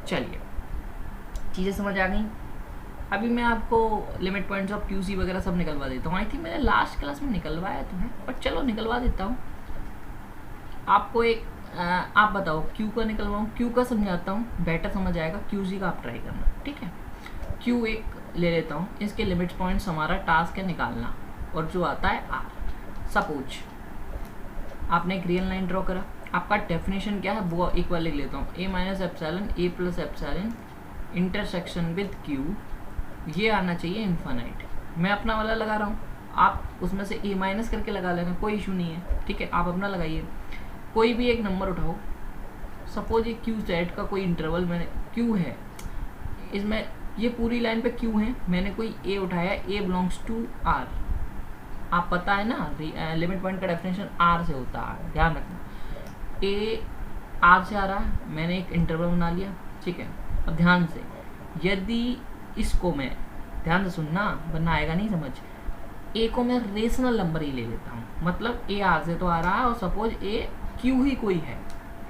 चलिए चीज़ें समझ आ गई। अभी मैं आपको limit points of Q C वगैरह सब निकलवा देता हूँ। आई थिंक मैंने लास्ट क्लास में निकलवाया तो है, बट चलो निकलवा देता हूँ आपको। एक आप बताओ क्यू का निकलवाऊँ? क्यू का समझाता हूँ, बेटर समझ आएगा। क्यू सी का आप ट्राई करना। ठीक है, क्यू एक ले लेता हूँ, इसके लिमिट पॉइंट्स हमारा टास्क है निकालना, और जो आता है आर। सपोज आपने एक रियल लाइन ड्रॉ करा, आपका डेफिनेशन क्या है वो एक बार लिख लेता हूँ। A minus epsilon A plus epsilon intersection with Q, ये आना चाहिए इन्फानाइट। मैं अपना वाला लगा रहा हूँ, आप उसमें से ए माइनस करके लगा लेना, कोई इशू नहीं है। ठीक है, आप अपना लगाइए। कोई भी एक नंबर उठाओ, सपोज ये क्यू सेट का कोई इंटरवल मैंने क्यू है, इसमें ये पूरी लाइन पे क्यू है, मैंने कोई ए उठाया, ए बिलोंग्स टू आर। आप पता है ना लिमिट पॉइंट का डेफिनेशन आर से होता है, ध्यान रखना। ए आर से आ रहा है, मैंने एक इंटरवल बना लिया। ठीक है, अब ध्यान से, यदि इसको मैं, ध्यान से सुनना वरना आएगा नहीं समझ, ए को मैं रेशनल नंबर ही ले लेता हूँ, मतलब ए आर से तो आ रहा है, और सपोज ए क्यू ही कोई है,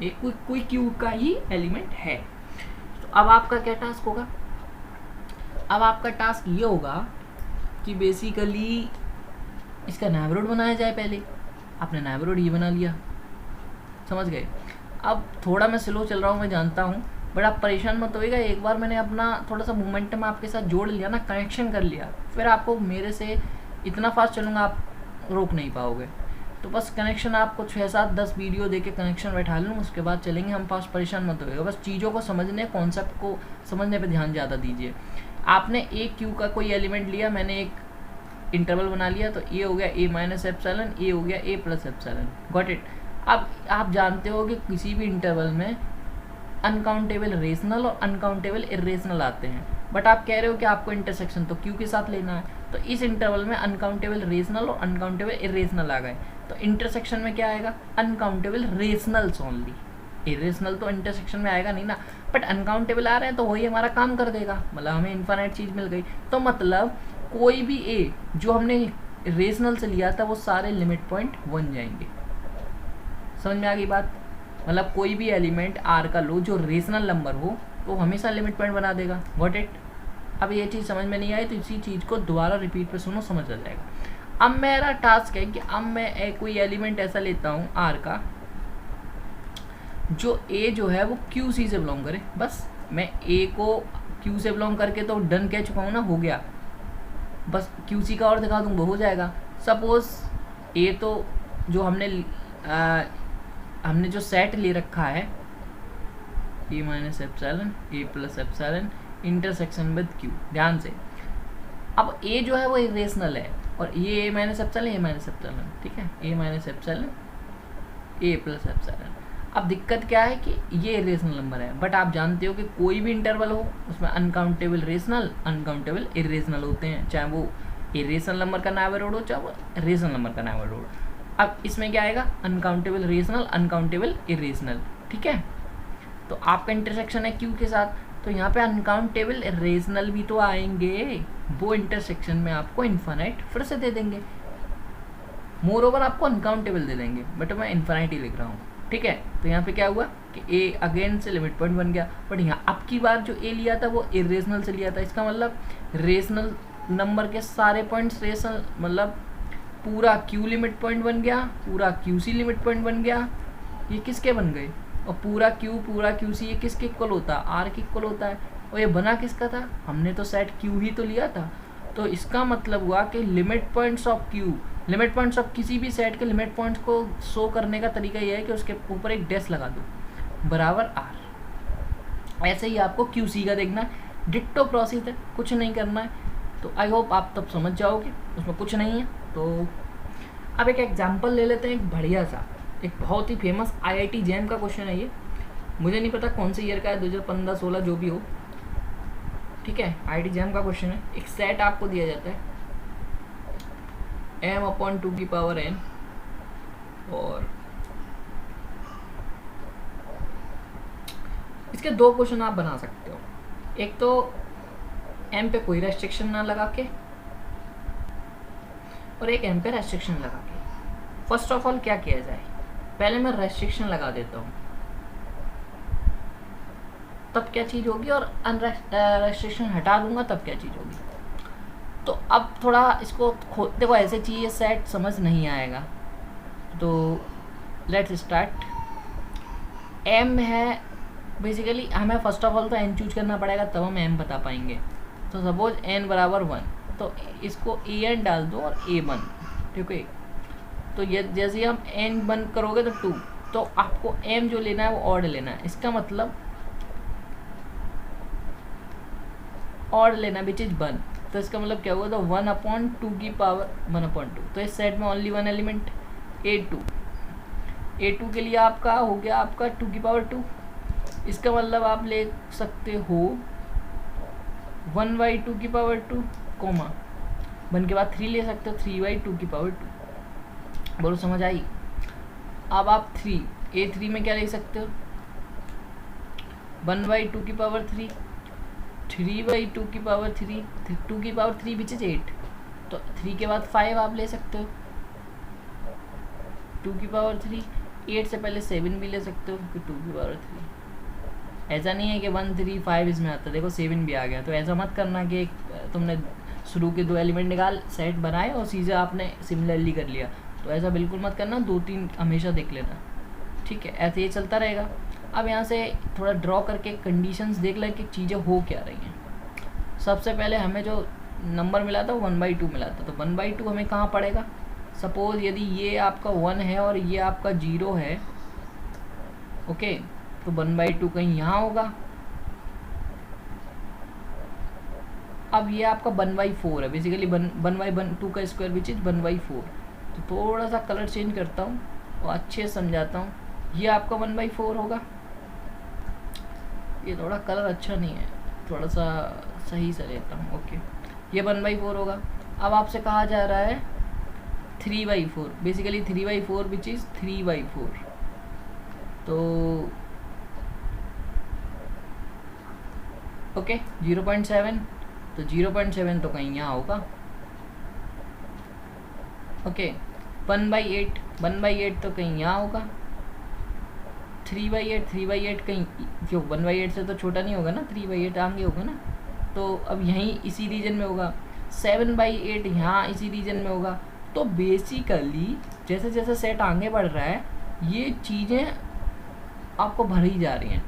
ए कोई क्यू का ही एलिमेंट है। तो अब आपका क्या टास्क होगा? अब आपका टास्क ये होगा कि बेसिकली इसका नेबरहुड बनाया जाए। पहले आपने नेबरहुड ये बना लिया, समझ गए? अब थोड़ा मैं स्लो चल रहा हूँ, मैं जानता हूँ, बट आप परेशान मत होइएगा। एक बार मैंने अपना थोड़ा सा मोमेंटम आपके साथ जोड़ लिया ना, कनेक्शन कर लिया, फिर आपको मेरे से इतना फास्ट चलूँगा आप रोक नहीं पाओगे। तो बस कनेक्शन आपको 6-7-10 वीडियो देके कनेक्शन बैठा लूँ, उसके बाद चलेंगे हम फास्ट। परेशान मत होइएगा, बस चीज़ों को समझने, कॉन्सेप्ट को समझने पे ध्यान ज़्यादा दीजिए। आपने ए क्यू का कोई एलिमेंट लिया, मैंने एक इंटरवल बना लिया, तो ये हो गया ए माइनस एप्सिलॉन, ये हो गया ए प्लस एप्सिलॉन। Got it? अब आप जानते हो कि किसी भी इंटरवल में अनकाउंटेबल रेशनल और अनकाउंटेबल इरेशनल आते हैं, बट आप कह रहे हो कि आपको इंटरसेक्शन तो क्यू के साथ लेना है, तो इस इंटरवल में अनकाउंटेबल रेशनल और अनकाउंटेबल इरेशनल आ गए, तो इंटरसेक्शन में क्या आएगा? Uncountable rationals only. इरेशनल तो इंटरसेक्शन में आएगा नहीं ना, बट अनकाउंटेबल आ रहे हैं तो वही हमारा काम कर देगा, मतलब हमें इन्फानाइट चीज़ मिल गई। तो मतलब कोई भी ए जो हमने रेशनल से लिया था वो सारे लिमिट पॉइंट बन जाएंगे। समझ में आ गई बात? मतलब कोई भी एलिमेंट आर का लो जो रेशनल नंबर हो तो हमेशा लिमिट पॉइंट बना देगा। Got it? अब ये चीज़ समझ में नहीं आई तो इसी चीज़ को दोबारा रिपीट पे सुनो, समझ आ जाएगा। अब मेरा टास्क है कि अब मैं कोई एलिमेंट ऐसा लेता हूँ आर का जो ए जो है वो क्यू सी से बिलोंग करे। बस मैं ए को क्यू से बिलोंग करके तो डन कह चुका हूँ ना, हो गया, बस क्यूसी का और दिखा दूँ वो हो जाएगा। सपोज ए तो जो हमने जो सेट ले रखा है A minus epsilon A plus epsilon intersection with Q, ध्यान से, अब ए जो है वो इरेशनल है और ये ए माइनस एप्सिलॉन, ठीक है, A minus epsilon A plus epsilon. अब दिक्कत क्या है कि ये इरेशनल नंबर है, बट आप जानते हो कि कोई भी इंटरवल हो उसमें अनकाउंटेबल रेशनल अनकाउंटेबल इरेशनल होते हैं, चाहे वो इरेशनल नंबर का नेबरहुड हो चाहे वो रेशनल नंबर का नेबरहुड हो। अब इसमें क्या आएगा, अनकाउंटेबल रेशनल अनकाउंटेबल इरेशनल, ठीक है। तो आपका इंटरसेक्शन है क्यू के साथ, तो यहाँ पे अनकाउंटेबल रेशनल भी तो आएंगे, वो इंटरसेक्शन में आपको इन्फिनाइट फिर से दे देंगे, मोर ओवर आपको अनकाउंटेबल दे देंगे, बट मैं इन्फिनाइट ही लिख रहा हूँ, ठीक है। तो यहाँ पे क्या हुआ कि ए अगेन से लिमिट पॉइंट बन गया, बट यहाँ अब की बार जो ए लिया था वो इरेशनल से लिया था, इसका मतलब रेशनल नंबर के सारे पॉइंट्स रेशनल, मतलब पूरा क्यू लिमिट पॉइंट बन गया, पूरा क्यू सी लिमिट पॉइंट बन गया, ये किसके बन गए, और पूरा क्यू सी ये किसके इक्वल होता है, आर के इक्वल होता है, और ये बना किसका था, हमने तो सेट क्यू ही तो लिया था। तो इसका मतलब हुआ कि limit points of Q, limit points of किसी भी सेट के लिमिट पॉइंट्स को शो करने का तरीका यह है कि उसके ऊपर एक डैश लगा दो बराबर आर। ऐसे ही आपको क्यू सी का देखना है, डिट्टो प्रोसेस है, कुछ नहीं करना है। तो आई होप आप तब समझ जाओगे, उसमें कुछ नहीं है। तो अब एक एग्जाम्पल ले लेते हैं, एक बढ़िया सा, एक बहुत ही फेमस IIT जैम का क्वेश्चन है ये, मुझे नहीं पता कौन से ईयर का है, 2015-16 जो भी हो, ठीक है। IIT जैम का क्वेश्चन है, एक सेट आपको दिया जाता है m/2n, और इसके दो क्वेश्चन आप बना सकते हो, एक तो m पे कोई रेस्ट्रिक्शन ना लगा के, और एक m पे रेस्ट्रिक्शन लगा के। फर्स्ट ऑफ ऑल क्या किया जाए, पहले मैं रेस्ट्रिक्शन लगा देता हूँ, तब क्या चीज़ होगी, और रेस्ट्रिक्शन हटा दूंगा तब क्या चीज़ होगी। तो अब थोड़ा इसको देखो, ऐसे चीज़ सेट समझ नहीं आएगा, तो लेट्स स्टार्ट। m है बेसिकली, हमें फर्स्ट ऑफ ऑल तो n चूज करना पड़ेगा तब हम m बता पाएंगे। तो सपोज n बराबर 1, तो इसको an डाल दो और a1, ठीक है। तो ये जैसे हम n बंद करोगे तो 2, तो आपको m जो लेना है वो ऑड लेना है, इसका मतलब ऑड लेना विच इज 1। तो इसका मतलब क्या हुआ, तो 1/2 की पावर 1/2। तो इस सेट में ओनली वन एलिमेंट a2 के लिए आपका हो गया आपका 2 की पावर 2। इसका मतलब आप ले सकते हो 1/2 की पावर 2, कोमा 1 के बाद 3 ले सकते हो, 3/2 की पावर 2। बोलो समझ आई। अब आप a3 में क्या ले सकते हो, 1/2 की पावर 3, 3/2 की पावर 3, 2 की पावर 3 विच इज 8। तो 3 के बाद 5 आप ले सकते हो, 2 की पावर 3, 8 से पहले 7 भी ले सकते हो क्योंकि 2 की पावर 3। ऐसा नहीं है कि 1 3 5 इसमें आता है, देखो 7 भी आ गया। तो ऐसा मत करना कि तुमने शुरू के 2 एलिमेंट निकाल सेट बनाए और सीधा आपने सिमिलरली कर लिया, तो ऐसा बिल्कुल मत करना, 2-3 हमेशा देख लेना, ठीक है। ऐसे ये चलता रहेगा। अब यहाँ से थोड़ा ड्रॉ करके कंडीशंस देख लें कि चीज़ें हो क्या रही हैं। सबसे पहले हमें जो नंबर मिला था 1/2 मिला था, तो 1/2 हमें कहाँ पड़ेगा, सपोज यदि ये आपका 1 है और ये आपका 0 है, ओके, तो 1/2 कहीं यहाँ होगा। अब ये आपका 1/4 है, बेसिकली 1/2 का स्क्वायर विच इज 1/4। तो थोड़ा सा कलर चेंज करता हूँ और अच्छे से समझाता हूँ। ये आपका 1/4 होगा, ये थोड़ा कलर अच्छा नहीं है, थोड़ा सा सही से लेता हूँ, ओके। ये 1/4 होगा। अब आपसे कहा जा रहा है 3/4, बेसिकली 3/4 विच इज़ 3/4। तो ओके 0.7, तो 0.7 तो कहीं यहाँ होगा, ओके। 1/8 तो कहीं यहाँ होगा, 3/8 कहीं, क्यों 1/8 से तो छोटा नहीं होगा ना, 3/8 आगे होगा ना, तो अब यहीं इसी रीजन में होगा। 7/8 यहाँ इसी रीजन में होगा। तो बेसिकली जैसे जैसे सेट आगे बढ़ रहा है ये चीज़ें आपको भरी जा रही हैं।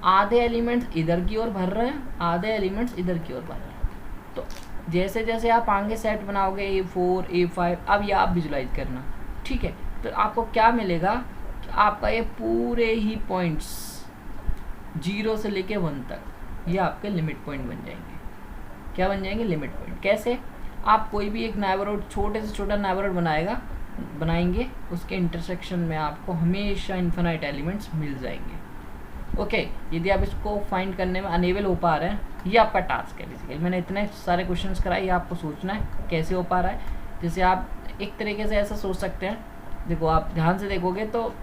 आधे एलिमेंट्स इधर की ओर भर रहे हैं, आधे एलिमेंट्स इधर की ओर भर रहे हैं। तो जैसे जैसे आप आगे सेट बनाओगे A4 A5, अब ये आप विजुलाइज करना, ठीक है। तो आपको क्या मिलेगा कि आपका ये पूरे ही पॉइंट्स 0 से लेके 1 तक ये आपके लिमिट पॉइंट बन जाएंगे। क्या बन जाएंगे? Limit point. कैसे? आप कोई भी एक नेबरहुड, छोटे से छोटा नेबरहुड बनाएंगे, उसके इंटरसेक्शन में आपको हमेशा इन्फिनाइट एलिमेंट्स मिल जाएंगे। ओके, यदि आप इसको फाइंड करने में अनेबल हो पा रहे हैं, ये आपका टास्क है बेसिकली। मैंने इतने सारे क्वेश्चंस कराए, ये आपको सोचना है कैसे हो पा रहा है। जैसे आप एक तरीके से ऐसा सोच सकते हैं, देखो आप ध्यान से देखोगे तो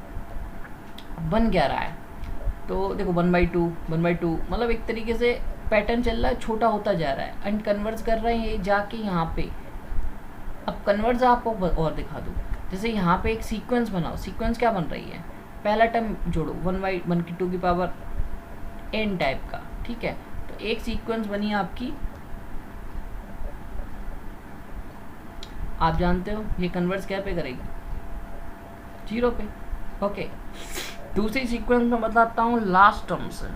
बन क्या रहा है, तो देखो 1/2 1/2, मतलब एक तरीके से पैटर्न चल रहा है, छोटा होता जा रहा है एंड कन्वर्स कर रहे हैं ये जाके यहाँ पे। अब कन्वर्स आपको और दिखा दूँ, जैसे यहाँ पे एक सीक्वेंस बनाओ। सीक्वेंस क्या बन रही है? पहला टर्म जोड़ो 1/2 की पावर n टाइप का, ठीक है। तो एक सीक्वेंस बनी आपकी, आप जानते हो ये कन्वर्स क्या पे करेगी? 0 पे। ओके, दूसरी सीक्वेंस में बताता हूँ लास्ट टर्म से।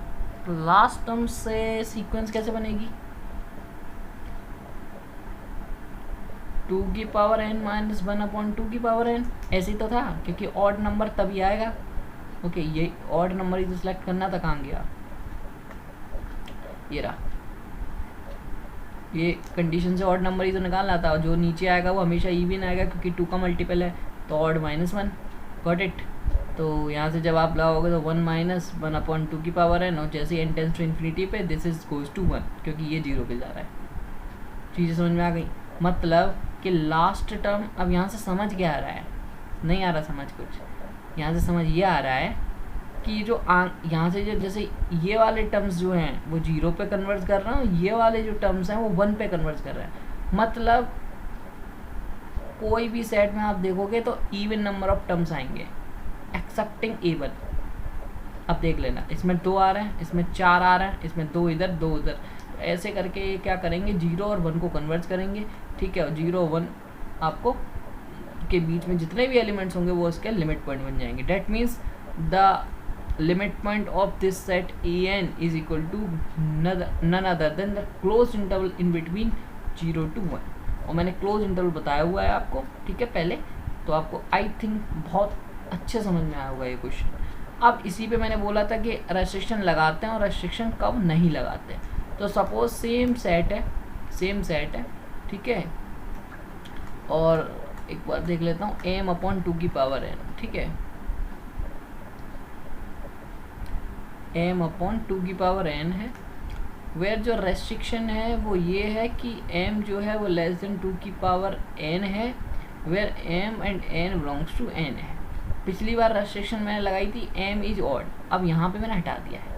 तो लास्ट टर्म से सीक्वेंस कैसे बनेगी? 2 की पावर n माइनस 1/2 की पावर n, ऐसे ही तो था, क्योंकि ऑड नंबर तभी आएगा। ओके, ये ऑड नंबर ही तो सिलेक्ट करना था, कहाँ गया? ये रहा, ये कंडीशन से ऑड नंबर ही तो निकालना था। जो नीचे आएगा वो हमेशा इवन आएगा, क्योंकि 2 का मल्टीपल है, तो ऑड -1। Got it? तो यहाँ से जब आप लाओगे तो 1 माइनस 1/2 की पावर n, और जैसे n टेंस टू इन्फिनिटी पे दिस इज गोज टू 1, क्योंकि ये 0 पे जा रहा है। चीज़ें समझ में आ गई? मतलब कि लास्ट टर्म, अब यहाँ से समझ क्या आ रहा है? नहीं आ रहा समझ कुछ? यहाँ से समझ ये आ रहा है कि जो यहाँ से जो जैसे ये वाले टर्म्स जो हैं वो 0 पे कन्वर्ट कर रहा हूँ, ये वाले जो टर्म्स हैं वो 1 पे कन्वर्ट कर रहे हैं। मतलब कोई भी सेट में आप देखोगे तो इवन नंबर ऑफ टर्म्स आएंगे एक्सेप्टिंग एबल। अब देख लेना, इसमें 2 आ रहे हैं, इसमें 4 आ रहे हैं, इसमें 2 इधर 2 उधर, तो ऐसे करके क्या करेंगे? 0 और 1 को कन्वर्ट करेंगे, ठीक है। और 0 और 1 आपको के बीच में जितने भी एलिमेंट्स होंगे वो इसके लिमिट पॉइंट बन जाएंगे। That means the limit point of this set an is equal to none other than the closed interval in between 0 to 1। और मैंने क्लोज इंटरवल बताया हुआ है आपको, ठीक है, पहले, तो आपको आई थिंक बहुत अच्छे समझ में आया होगा ये क्वेश्चन। अब इसी पे मैंने बोला था कि रेस्ट्रिक्शन लगाते हैं और रेस्ट्रिक्शन कब नहीं लगाते। तो सपोज सेम सेट है, ठीक है, और एक बार देख लेता हूँ m/2 की पावर n, ठीक है, m/2 की पावर n है, वेयर जो रेस्ट्रिक्शन है वो ये है कि m जो है वो लेस देन 2 की पावर n है, where m and n belongs to n है। पिछली बार रेस्ट्रिक्शन मैंने लगाई थी m इज ऑड, अब यहाँ पे मैंने हटा दिया है।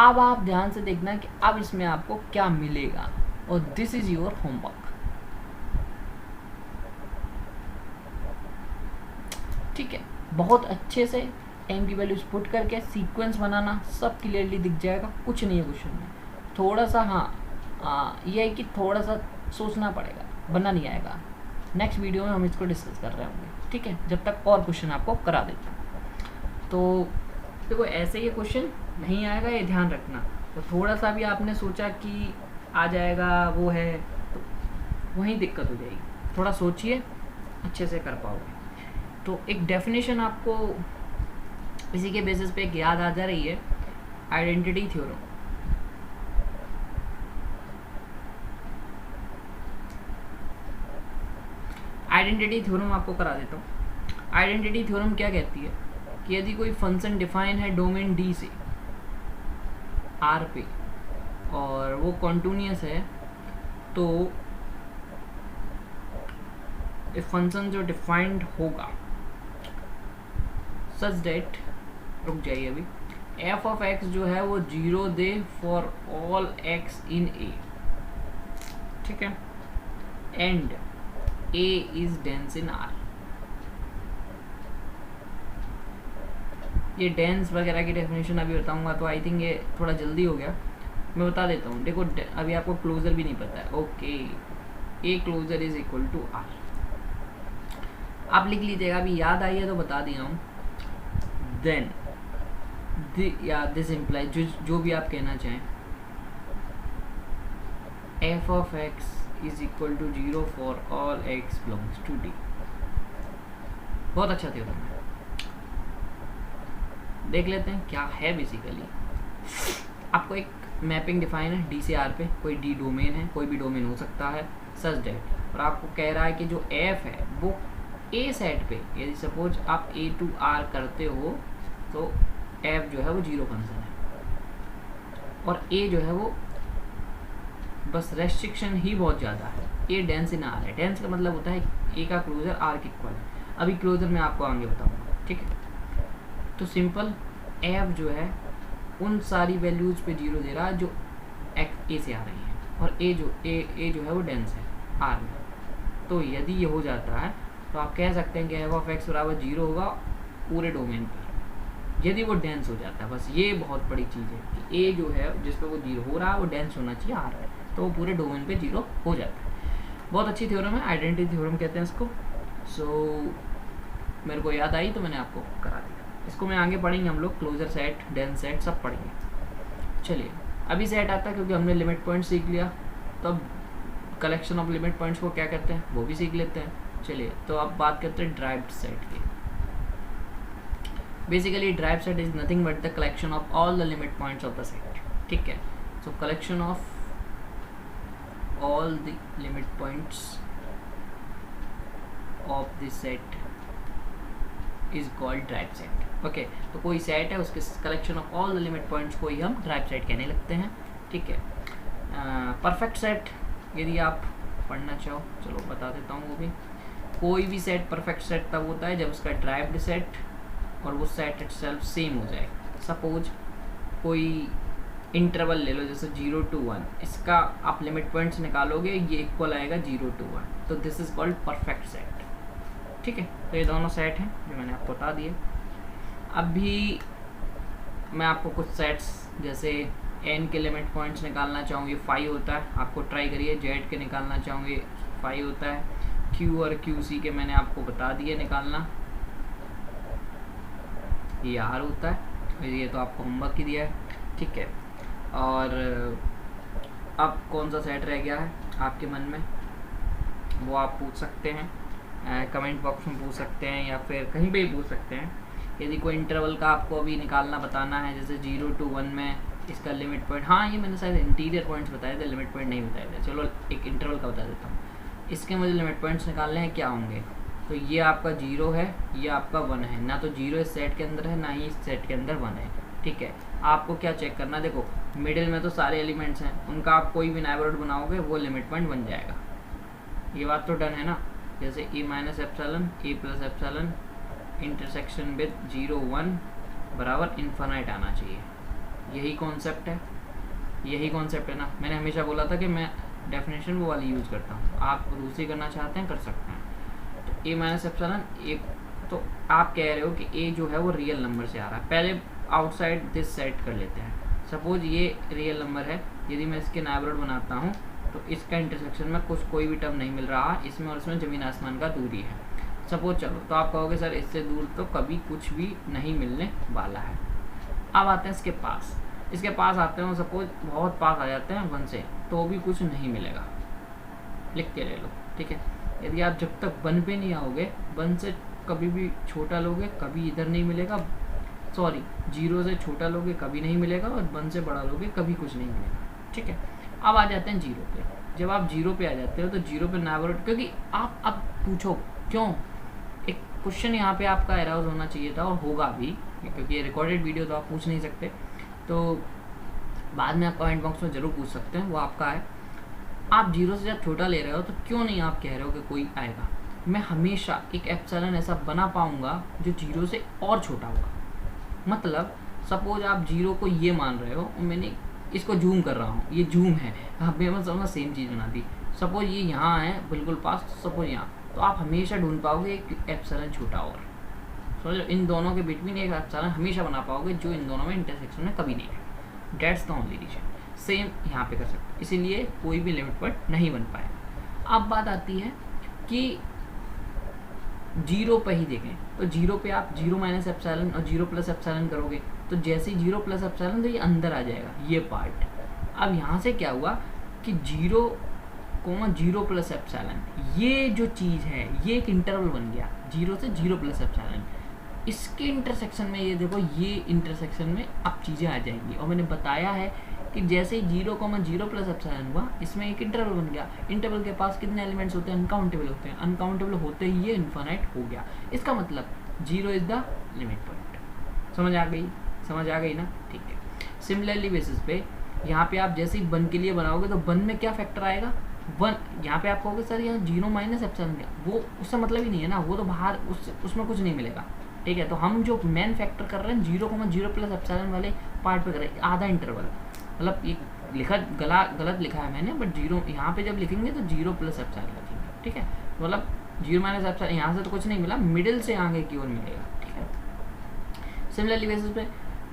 अब आप ध्यान से देखना कि अब इसमें आपको क्या मिलेगा, और दिस इज योर होमवर्क, ठीक है। बहुत अच्छे से m की वैल्यूज पुट करके सीक्वेंस बनाना, सब क्लियरली दिख जाएगा, कुछ नहीं है क्वेश्चन में। थोड़ा सा ये है कि थोड़ा सा सोचना पड़ेगा, बनना नहीं आएगा। नेक्स्ट वीडियो में हम इसको डिस्कस कर रहे होंगे, ठीक है, जब तक और क्वेश्चन आपको करा देता हूँ। तो देखो ऐसे ये क्वेश्चन नहीं आएगा, ये ध्यान रखना। तो थोड़ा सा भी आपने सोचा कि आ जाएगा वो है, तो वहीं दिक्कत हो जाएगी। थोड़ा सोचिए, अच्छे से कर पाओगे। तो एक डेफिनेशन आपको इसी के बेसिस पे एक याद आ जा रही है, आइडेंटिटी थ्योरम। आइडेंटिटी थ्योरम आपको करा देता हूँ। आइडेंटिटी थ्योरम क्या कहती है कि यदि कोई फंक्शन डिफाइन है डोमेन D से R पे और वो कॉन्टिन्यूअस है, तो एक फंक्शन जो डिफाइंड होगा सच डेट, रुक जाइए अभी, f ऑफ x जो है वो 0 दे for all x in A, ठीक है, and A is dense in R। ये डेंस वगैरह की डेफिनेशन अभी बताऊंगा, तो आई थिंक ये थोड़ा जल्दी हो गया, मैं बता देता हूँ। देखो अभी आपको क्लोजर भी नहीं पता है। Okay, A closure is equal to R, आप लिख लीजिएगा, अभी याद आई है तो बता दिया हूँ। देन या दिस इम्प्लाई जो भी आप कहना चाहें, f of x is equal to 0 for all x belongs to D. बहुत अच्छा थ्योरम है, देख लेते हैं क्या है। बेसिकली आपको एक मैपिंग डिफाइन है डी से आर पे, कोई डी डोमेन है, कोई भी डोमेन हो सकता है सच डेट, और आपको कह रहा है कि जो एफ है वो ए सेट पे, यदि सपोज आप ए टू आर करते हो तो एफ जो है वो 0 फंक्शन है, और ए जो है वो बस रेस्ट्रिक्शन ही बहुत ज़्यादा है, ए डेंस इन आर है। डेंस का मतलब होता है ए का क्लोजर आर के इक्वल है। अभी क्लोजर मैं आपको आगे बताऊंगा, ठीक है। तो सिंपल एफ जो है उन सारी वैल्यूज़ पे 0 दे रहा है जो ए से आ रही हैं, और ए जो है वो डेंस है आर में। तो यदि ये हो जाता है तो आप कह सकते हैं कि एफ ऑफ एक्स बराबर 0 होगा पूरे डोमेन पर, यदि वो डेंस हो जाता है। बस ये बहुत बड़ी चीज़ है कि ए जो है जिस पे वो 0 हो रहा है वो डेंस होना चाहिए आर में, तो वो पूरे डोमेन पे 0 हो जाता है। बहुत अच्छी थ्योरम है, आइडेंटिटी थ्योरम कहते हैं इसको। सो मेरे को याद आई तो मैंने आपको करा दिया। इसको मैं आगे पढ़ेंगे हम लोग, क्लोजर सेट, डेंस सेट सब पढ़ेंगे। चलिए अभी सेट आता है क्योंकि हमने लिमिट पॉइंट सीख लिया, तो अब कलेक्शन ऑफ लिमिट पॉइंट्स को क्या कहते हैं वो भी सीख लेते हैं। चलिए तो अब बात करते हैं ड्राइव्ड सेट की। Basically derived set is nothing but the collection of all the limit points of the set, ठीक है। सो collection of all the limit points of the set is called drive set, okay। तो कोई set है उसके collection of all the limit points को ही हम drive set कहने लगते हैं, ठीक है। परफेक्ट सेट यदि आप पढ़ना चाहो, चलो बता देता हूँ वो भी। कोई भी सेट परफेक्ट सेट तब होता है जब उसका ड्राइव्ड सेट और वो सेट इटसेल्फ सेम हो जाए। सपोज कोई इंटरवल ले लो, जैसे 0 to 1, इसका आप लिमिट पॉइंट्स निकालोगे ये इक्वल आएगा 0 to 1, तो this is called perfect set, ठीक है। तो ये दोनों सेट हैं जो मैंने आपको बता दिए। अभी मैं आपको कुछ सेट्स जैसे n के लिमिट पॉइंट्स निकालना चाहूँगी 5 होता है, आपको ट्राई करिए। z के निकालना चाहूँगी 5 होता है। q और qc के मैंने आपको बता दिए निकालना, ये r होता है, ये तो आपको होमवर्क ही दिया है, ठीक है। और अब कौन सा सेट रह गया है आपके मन में, वो आप पूछ सकते हैं, कमेंट बॉक्स में पूछ सकते हैं या फिर कहीं पे भी पूछ सकते हैं। यदि कोई इंटरवल का आपको अभी निकालना बताना है, जैसे 0 to 1 में इसका लिमिट पॉइंट, हाँ ये मैंने शायद इंटीरियर पॉइंट्स बताए थे, लिमिट पॉइंट नहीं बताए थे। चलो एक इंटरवल का बता देता हूँ, इसके मुझे लिमिट पॉइंट्स निकालने हैं, क्या होंगे। तो ये आपका 0 है, ये आपका 1 है, ना तो 0 इस सेट के अंदर है ना ही इस सेट के अंदर 1 है, ठीक है। आपको क्या चेक करना है, देखो मिडिल में तो सारे एलिमेंट्स हैं, उनका आप कोई भी नेबरहुड बनाओगे वो लिमिट पॉइंट बन जाएगा। ये बात तो डन है ना। जैसे e minus epsilon e plus epsilon intersection with 0 1 बराबर इन्फिनाइट आना चाहिए, यही कॉन्सेप्ट है, यही कॉन्सेप्ट है ना। मैंने हमेशा बोला था कि मैं डेफिनेशन वो वाली यूज़ करता हूँ, आप दूसरी करना चाहते हैं कर सकते हैं। तो e माइनस एप्सिलॉन एक, तो आप कह रहे हो कि a जो है वो रियल नंबर से आ रहा है। पहले आउटसाइड दिस सेट कर लेते हैं। सपोज ये रियल नंबर है, यदि मैं इसके नेबरहुड बनाता हूँ तो इसका इंटरसेक्शन में कुछ कोई भी टर्म नहीं मिल रहा, इसमें और इसमें ज़मीन आसमान का दूरी है। सपोज चलो, तो आप कहोगे सर इससे दूर तो कभी कुछ भी नहीं मिलने वाला है। अब आते हैं इसके पास, इसके पास आते हैं, सपोज बहुत पास आ जाते हैं 1 से, तो भी कुछ नहीं मिलेगा, लिख के ले लो, ठीक है। यदि आप जब तक 1 पे नहीं आओगे, 1 से कभी भी छोटा लोगे कभी इधर नहीं मिलेगा, सॉरी 0 से छोटा लोगे कभी नहीं मिलेगा, और 1 से बड़ा लोगे कभी कुछ नहीं मिलेगा, ठीक है। अब आ जाते हैं 0 पे। जब आप 0 पे आ जाते हो तो 0 पे नेबरहुड, क्योंकि आप अब पूछो क्यों, एक क्वेश्चन यहाँ पे आपका अराउज होना चाहिए था और होगा भी, क्योंकि ये रिकॉर्डेड वीडियो तो आप पूछ नहीं सकते, तो बाद में आप कमेंट बॉक्स में ज़रूर पूछ सकते हैं, वो आपका है। आप 0 से जब छोटा ले रहे हो तो क्यों नहीं आप कह रहे हो कि कोई आएगा। मैं हमेशा एक एप्सिलॉन ऐसा बना पाऊँगा जो 0 से और छोटा होगा। मतलब सपोज आप 0 को ये मान रहे हो, मैंने इसको जूम कर रहा हूँ, ये जूम है, हाँ मैं समझा सेम चीज़ बना दी। सपोज ये यहाँ है बिल्कुल पास, सपोज यहाँ, तो आप हमेशा ढूंढ पाओगे एक एप्सिलॉन छोटा और, समझो इन दोनों के बीच में एक एप्सिलॉन हमेशा बना पाओगे जो इन दोनों में इंटरसेक्शन में कभी नहीं है। That's the only reason. Same यहाँ पे कर सकते हैं, इसीलिए कोई भी लिमिट पॉइंट नहीं बन पाएगा। अब बात आती है कि 0 पे ही देखें, तो 0 पे आप 0 माइनस एप्सिलॉन और 0 प्लस एप्सिलॉन करोगे तो जैसे ही 0 प्लस एप्सिलॉन तो ये अंदर आ जाएगा ये पार्ट। अब यहाँ से क्या हुआ कि 0,0 प्लस एप्सिलॉन, ये जो चीज़ है ये एक इंटरवल बन गया 0 से 0 प्लस एप्सिलॉन। इसके इंटरसेक्शन में ये देखो, ये इंटरसेक्शन में अब चीज़ें आ जाएंगी। और मैंने बताया है कि जैसे ही 0,0 प्लस एप्सिलॉन हुआ इसमें एक इंटरवल बन गया। इंटरवल के पास कितने एलिमेंट्स होते हैं? अनकाउंटेबल होते हैं। अनकाउंटेबल होते ही ये इन्फिनिट हो गया। इसका मतलब 0 इज द लिमिट पॉइंट। समझ आ गई ना? ठीक है। सिमिलरली बेसिस पे यहाँ पे आप जैसे ही 1 के लिए बनाओगे तो 1 में क्या फैक्टर आएगा? 1। यहाँ पे आप कहोगे सर यहाँ 0 माइनस एप्सिलॉन गया, वो उससे मतलब ही नहीं है ना, वो तो बाहर उसमें कुछ नहीं मिलेगा। ठीक है, तो हम जो मेन फैक्टर कर रहे हैं 0,0 प्लस एप्सिलॉन वाले पार्ट पे कर रहे हैं, आधा इंटरवल। मतलब एक लिखा गलत लिखा है मैंने, बट 0 यहाँ पे जब लिखेंगे तो 0 प्लस एप्सिलॉन लिखेंगे। ठीक है, मतलब 0 माइनस एप्सिलॉन यहाँ से तो कुछ नहीं मिला, मिडिल से आगे की ओर मिलेगा। ठीक है। सिमिलरली बेसिस पे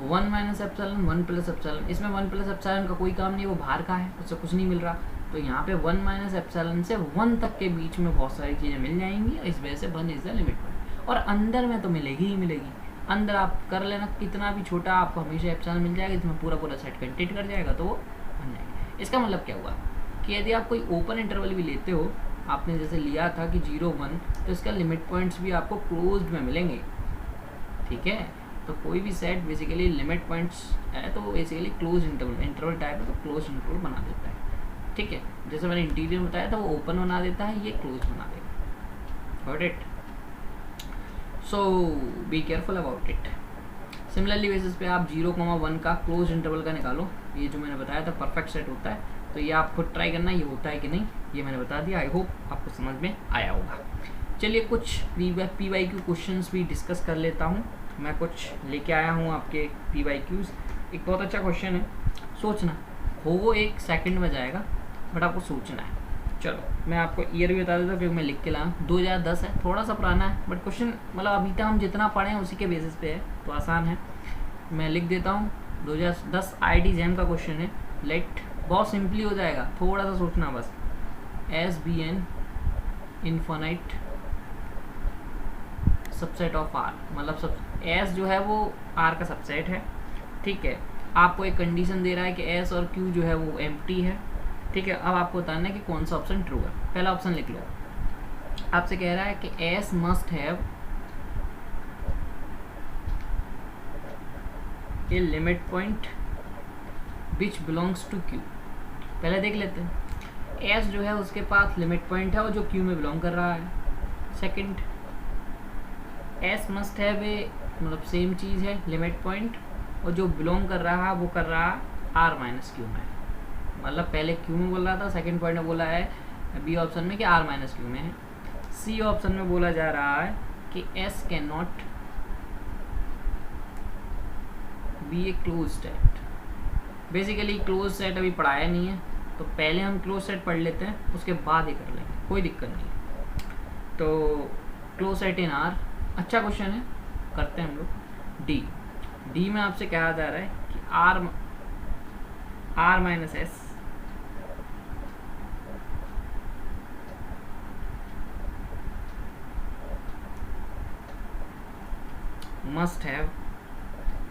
1 माइनस एप्सिलॉन 1 प्लस एप्सिलॉन, इसमें 1 प्लस एप्सिलॉन का कोई काम नहीं, वो बाहर का है, उससे कुछ नहीं मिल रहा। तो यहाँ पे 1 माइनस एप्सिलॉन से 1 तक के बीच में बहुत सारी चीज़ें मिल जाएंगी, इस वजह से 1 इज द लिमिट पॉइंट। और अंदर में तो मिलेगी ही मिलेगी। अंदर आप कर लेना कितना भी छोटा, आपको हमेशा एप्सिलॉन मिल जाएगा, इसमें पूरा सेट कंटेंट कर जाएगा, तो वो बन जाएगा। इसका मतलब क्या हुआ कि यदि आप कोई ओपन इंटरवल भी लेते हो, आपने जैसे लिया था कि 0, 1, तो इसका लिमिट पॉइंट्स भी आपको क्लोज्ड में मिलेंगे। ठीक है, तो कोई भी सेट बेसिकली लिमिट पॉइंट्स है तो बेसिकली क्लोज इंटरवल टाइप है, तो क्लोज इंटरवल बना देता है। ठीक है, जैसे मैंने इंटीरियर बताया था वो ओपन बना देता है, ये क्लोज बना देगा। Got it? So be careful about it. Similarly basis पे आप 0,1 का क्लोज इंटरवल का निकालो, ये जो मैंने बताया था परफेक्ट सेट होता है, तो ये आप खुद ट्राई करना, ये होता है कि नहीं ये मैंने बता दिया। आई होप आपको समझ में आया होगा। चलिए कुछ PYQ क्वेश्चंस भी डिस्कस कर लेता हूँ। मैं कुछ लेके आया हूँ आपके PYQs। एक बहुत अच्छा क्वेश्चन है, सोचना हो 1 सेकंड में जाएगा, बट आपको सोचना है। चलो मैं आपको ईयर भी बता देता हूँ क्योंकि मैं लिख के लाया, 2010 है, थोड़ा सा पुराना है, बट क्वेश्चन मतलब अभी तक हम जितना पढ़े हैं उसी के बेसिस पे है, तो आसान है। मैं लिख देता हूँ 2010 IIT JAM का क्वेश्चन है। लेट बहुत सिंपली हो जाएगा, थोड़ा सा सोचना बस। SBN infinite subset of R, मतलब S जो है वो R का सबसेट है। ठीक है, आपको एक कंडीशन दे रहा है कि S और Q जो है वो एम्प्टी है। ठीक है, अब आपको बताना है कि कौन सा ऑप्शन ट्रू है। पहला ऑप्शन लिख लो, आपसे कह रहा है कि S must have a limit point which belongs to Q। पहले देख लेते हैं, S जो है उसके पास लिमिट पॉइंट है और जो Q में बिलोंग कर रहा है। सेकंड, S मस्ट हैव ए, मतलब सेम चीज़ है लिमिट पॉइंट, और जो बिलोंग कर रहा है वो कर रहा है R माइनस Q में। मतलब पहले Q में बोल रहा था, सेकंड पॉइंट में बोला है B ऑप्शन में कि R माइनस Q में है। C ऑप्शन में बोला जा रहा है कि S can not B A close set. Basically close set अभी पढ़ाया नहीं है, तो पहले हम क्लोज सेट पढ़ लेते हैं, उसके बाद ही कर लेंगे, कोई दिक्कत नहीं। तो क्लोज सेट इन R, अच्छा क्वेश्चन है, करते हैं हम लोग। डी में आपसे कहा जा रहा है कि R minus S must have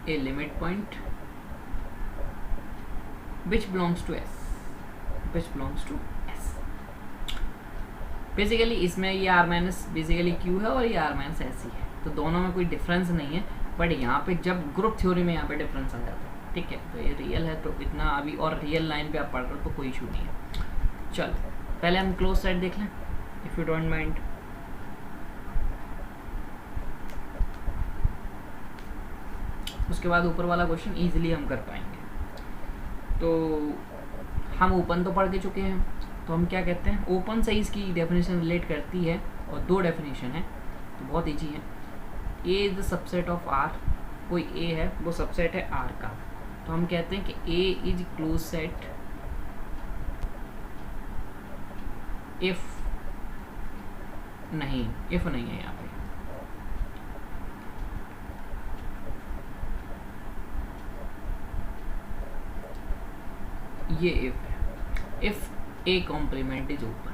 a limit point which belongs to S, basically इसमें ये R माइनस बेसिकली Q है और ये R माइनस S ही है, तो दोनों में कोई डिफरेंस नहीं है, बट यहाँ पे जब ग्रुप थ्योरी में यहाँ पे डिफरेंस आ जाता है। ठीक है, तो ये रियल है, तो इतना अभी और रियल लाइन पे आप पढ़ रहे हो तो कोई इशू नहीं है। चलो पहले हम क्लोज सेट देख लें, इफ़ यू डोंट माइंड। उसके बाद ऊपर वाला क्वेश्चन इजीली हम कर पाएंगे। तो हम ओपन तो पढ़ के चुके हैं, तो हम क्या कहते हैं, ओपन से इसकी डेफिनेशन रिलेट करती है, और 2 डेफिनेशन है, तो बहुत ईजी है। A is the subset of R, कोई A है वो सबसेट है R का, तो हम कहते हैं कि A is closed set if नहीं है यहाँ पे, ये if A complement is open.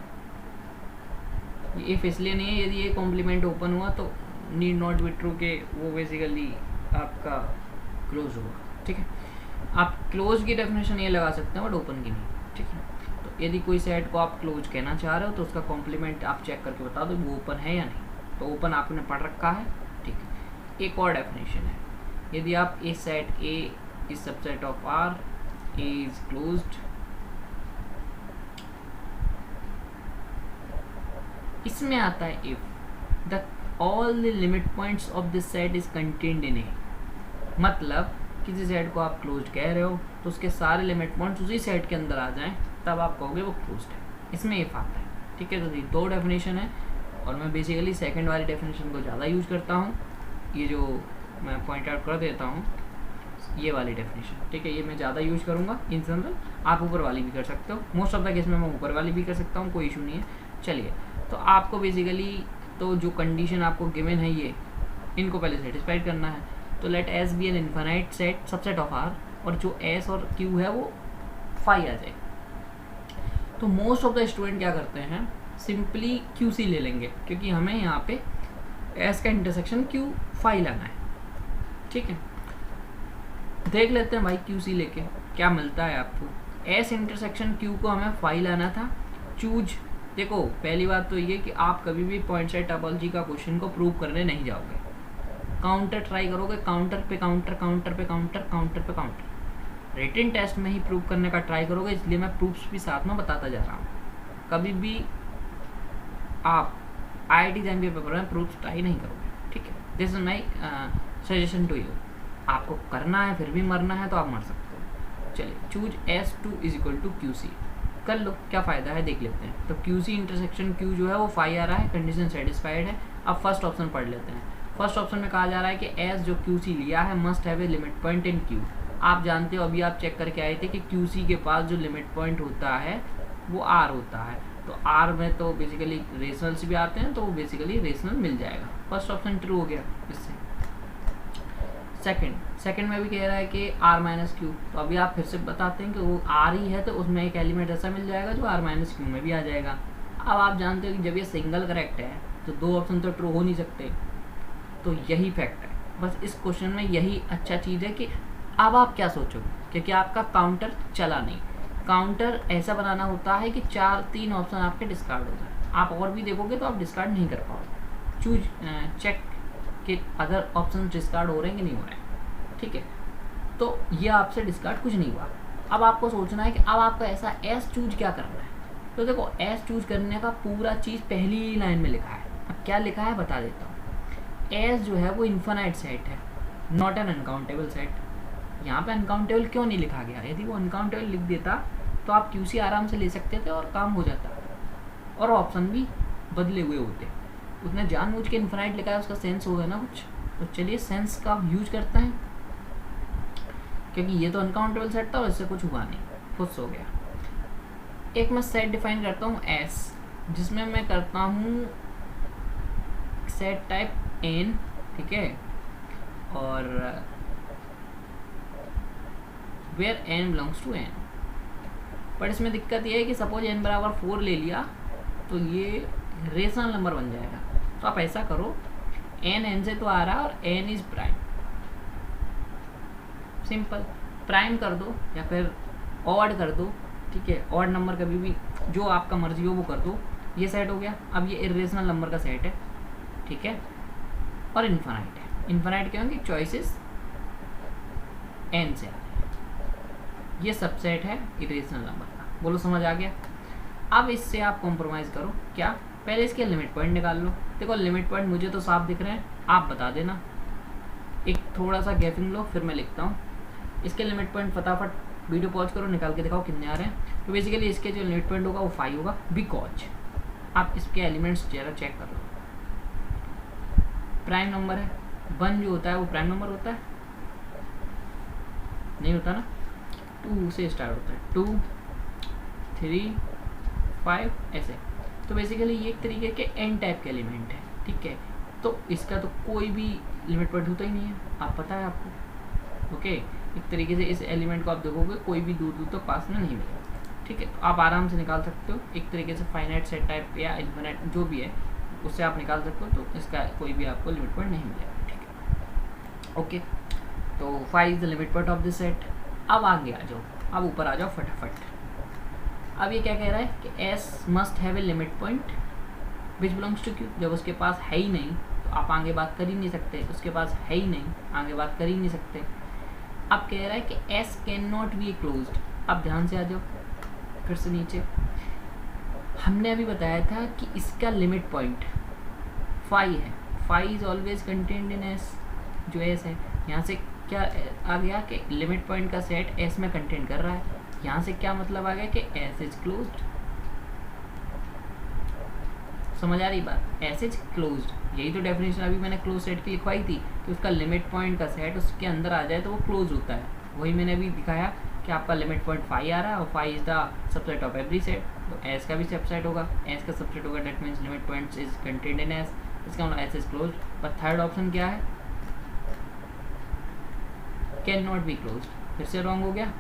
ये इफ इसलिए नहीं है, यदि A कॉम्प्लीमेंट ओपन हुआ तो नीड नॉट बी ट्रू के वो बेसिकली आपका क्लोज होगा। ठीक है, आप क्लोज की डेफिनेशन ये लगा सकते हैं बट ओपन की नहीं। ठीक है, तो यदि कोई सेट को आप क्लोज कहना चाह रहे हो तो उसका कॉम्प्लीमेंट आप चेक करके बता दो वो ओपन है या नहीं। तो ओपन आपने पढ़ रखा है। ठीक है, एक और डेफिनेशन है, यदि आप A set A is subset of R, A is closed, इसमें आता है if the all the limit points of this set is contained in A. मतलब किसी सेट को आप क्लोज्ड कह रहे हो तो उसके सारे लिमिट पॉइंट्स उसी सेट के अंदर आ जाएं, तब आप कहोगे वो क्लोज्ड है। इसमें इफ आता है। ठीक है, तो ये दो डेफिनेशन है और मैं बेसिकली सेकंड वाली डेफिनेशन को ज़्यादा यूज करता हूँ। ये जो मैं पॉइंट आउट कर देता हूँ ये वाली डेफिनेशन, ठीक है, ये मैं ज़्यादा यूज करूँगा इन जनरल। आप ऊपर वाली भी कर सकते हो, मोस्ट ऑफ द केस में मैं ऊपर वाली भी कर सकता हूँ, कोई इशू नहीं है। चलिए, तो आपको बेसिकली तो जो कंडीशन आपको गिवन है ये इनको पहले सेटिस्फाइड करना है। तो let S be an infinite set subset of R, और जो एस और क्यू है वो फाई आ जाए। तो मोस्ट ऑफ द स्टूडेंट क्या करते हैं, सिंपली क्यू सी ले लेंगे, क्योंकि हमें यहाँ पे एस का इंटरसेक्शन क्यू फाई लाना है। ठीक है, देख लेते हैं भाई क्यू सी लेके क्या मिलता है आपको। एस इंटरसेक्शन क्यू को हमें फाई लाना था। चूज, देखो पहली बात तो ये कि आप कभी भी पॉइंट सेट टोपोलॉजी का क्वेश्चन को प्रूव करने नहीं जाओगे, काउंटर ट्राई करोगे, काउंटर पे काउंटर, काउंटर पे काउंटर, काउंटर पे काउंटर। रिटन टेस्ट में ही प्रूव करने का ट्राई करोगे, इसलिए मैं प्रूफ्स भी साथ में बताता जा रहा हूँ। कभी भी आप IIT एग्जाम के पेपर में प्रूफ्स ट्राई नहीं करोगे। ठीक है, this is my suggestion to you. आपको करना है फिर भी मरना है तो आप मर सकते हो। चलिए, choose S2 is equal to Q C कर लो, क्या फ़ायदा है देख लेते हैं। तो क्यू सी इंटरसेक्शन क्यू जो है वो फाई आ रहा है, कंडीशन सेटिस्फाइड है। अब फर्स्ट ऑप्शन पढ़ लेते हैं। फर्स्ट ऑप्शन में कहा जा रहा है कि एस जो क्यू सी लिया है must have a limit point in Q. आप जानते हो, अभी आप चेक करके आए थे कि क्यू सी के पास जो लिमिट पॉइंट होता है वो आर होता है। तो आर में तो बेसिकली रेशनल्स भी आते हैं, तो वो बेसिकली रेशनल मिल जाएगा। फर्स्ट ऑप्शन ट्रू हो गया इससे। सेकंड में भी कह रहा है कि आर माइनस क्यू, तो अभी आप फिर से बताते हैं कि वो आर ही है तो उसमें एक एलिमेंट ऐसा मिल जाएगा जो आर माइनस क्यू में भी आ जाएगा। अब आप जानते हो कि जब ये सिंगल करेक्ट है तो दो ऑप्शन तो ट्रू हो नहीं सकते, तो यही फैक्ट है। बस इस क्वेश्चन में यही अच्छा चीज़ है कि अब आप क्या सोचोगे, क्योंकि आपका काउंटर चला नहीं। काउंटर ऐसा बनाना होता है कि 3 ऑप्शन आपके डिस्कार्ड हो जाए। आप और भी देखोगे तो आप डिस्कार्ड नहीं कर पाओगे। चूज चेक कि अदर ऑप्शन डिस्कार्ड हो रहे हैं कि नहीं हो रहे हैं। ठीक है, तो ये आपसे डिस्कार्ड कुछ नहीं हुआ। अब आपको सोचना है कि अब आपको ऐसा एस चूज क्या करना है। तो देखो, एस चूज करने का पूरा चीज़ पहली ही लाइन में लिखा है। अब क्या लिखा है बता देता हूँ। एस जो है वो इन्फिनाइट सेट है, नॉट एन अनकाउंटेबल सेट। यहाँ पे अनकाउंटेबल क्यों नहीं लिखा गया? यदि वो अनकाउंटेबल लिख देता तो आप क्यूसी आराम से ले सकते थे और काम हो जाता, और ऑप्शन भी बदले हुए होते। उसने जानबूझ के इन्फिनाइट लिखा है, उसका सेंस होगा ना कुछ। तो चलिए सेंस का यूज करते हैं, क्योंकि ये तो अनकाउंटेबल सेट था और इससे कुछ हुआ नहीं, खुश हो गया। एक मैं सेट डिफाइन करता हूँ एस, जिसमें मैं करता हूँ सेट टाइप एन, ठीक है, और where N belongs to N. पर इसमें दिक्कत ये है कि सपोज एन बराबर 4 ले लिया तो ये रेशनल नंबर बन जाएगा। तो आप ऐसा करो, एन एन से तो आ रहा है और N is prime, simple prime कर दो या फिर ऑड कर दो। ठीक है, ऑड नंबर कभी भी जो आपका मर्जी हो वो कर दो। ये सेट हो गया। अब ये इरेशनल नंबर का सेट है, ठीक है, और इन्फिनाइट है। इन्फिनाइट क्या होंगे? चॉइसेस एन से आ रहे हैं। ये सबसेट है इरेशनल नंबर का। बोलो समझ आ गया? अब इससे आप कॉम्प्रोमाइज़ करो। क्या? पहले इसके लिमिट पॉइंट निकाल लो। देखो लिमिट पॉइंट मुझे तो साफ दिख रहे हैं, आप बता देना। एक थोड़ा सा गैपिंग लो, फिर मैं लिखता हूँ इसके लिमिट पॉइंट। फटाफट वीडियो पॉज करो, निकाल के दिखाओ कितने आ रहे हैं। तो बेसिकली इसके जो लिमिट पॉइंट होगा वो 5 होगा, बिकॉज आप इसके एलिमेंट्स जरा चेक कर लो। प्राइम नंबर है, 1 जो होता है वो प्राइम नंबर होता है, नहीं होता ना। 2 से स्टार्ट होता है, 2 3 5 ऐसे। तो बेसिकली ये एक तरीके के एन टाइप के एलिमेंट है, ठीक है। तो इसका तो कोई भी लिमिट पॉइंट होता ही नहीं है, आप पता है आपको। ओके, एक तरीके से इस एलिमेंट को आप देखोगे कोई भी दूर तो पास में नहीं मिलेगा, ठीक है। तो आप आराम से निकाल सकते हो एक तरीके से फाइनाइट सेट टाइप या इन्फिनाइट जो भी है उससे आप निकाल सकते हो। तो इसका कोई भी आपको लिमिट पॉइंट नहीं मिलेगा, ठीक है। ओके, तो five is the limit point of this set. अब आगे आ जाओ, अब ऊपर आ जाओ फटाफट। अब ये क्या कह रहा है कि S must have a limit point which belongs to Q. जब उसके पास है ही नहीं तो आप आगे बात कर ही नहीं सकते, उसके पास है ही नहीं आगे बात कर ही नहीं सकते। अब कह रहा है कि S can not be closed. अब ध्यान से आ जाओ फिर से नीचे, हमने अभी बताया था कि इसका लिमिट पॉइंट फाई है। Phi is always contained in S, जो एस है। यहाँ से क्या आ गया कि लिमिट पॉइंट का सेट एस में कंटेन कर रहा है। यहाँ से क्या मतलब आ गया कि एस इज क्लोज्ड। समझ आ रही बात? एस इज क्लोज्ड, यही तो डेफिनेशन अभी मैंने क्लोज सेट की लिखवाई थी कि उसका लिमिट पॉइंट का सेट उसके अंदर आ जाए तो वो क्लोज होता है। वही मैंने अभी दिखाया कि आपका लिमिट पॉइंट फाई आ रहा है और phi is the subset of every set, तो एस का भी सबसेट होगा, एस का सबसेट होगा, that means limit point is contained in S, इसका मतलब एस इज क्लोज्ड। पर थर्ड ऑप्शन क्या है? Can not be closed. फिर से रॉन्ग हो गया,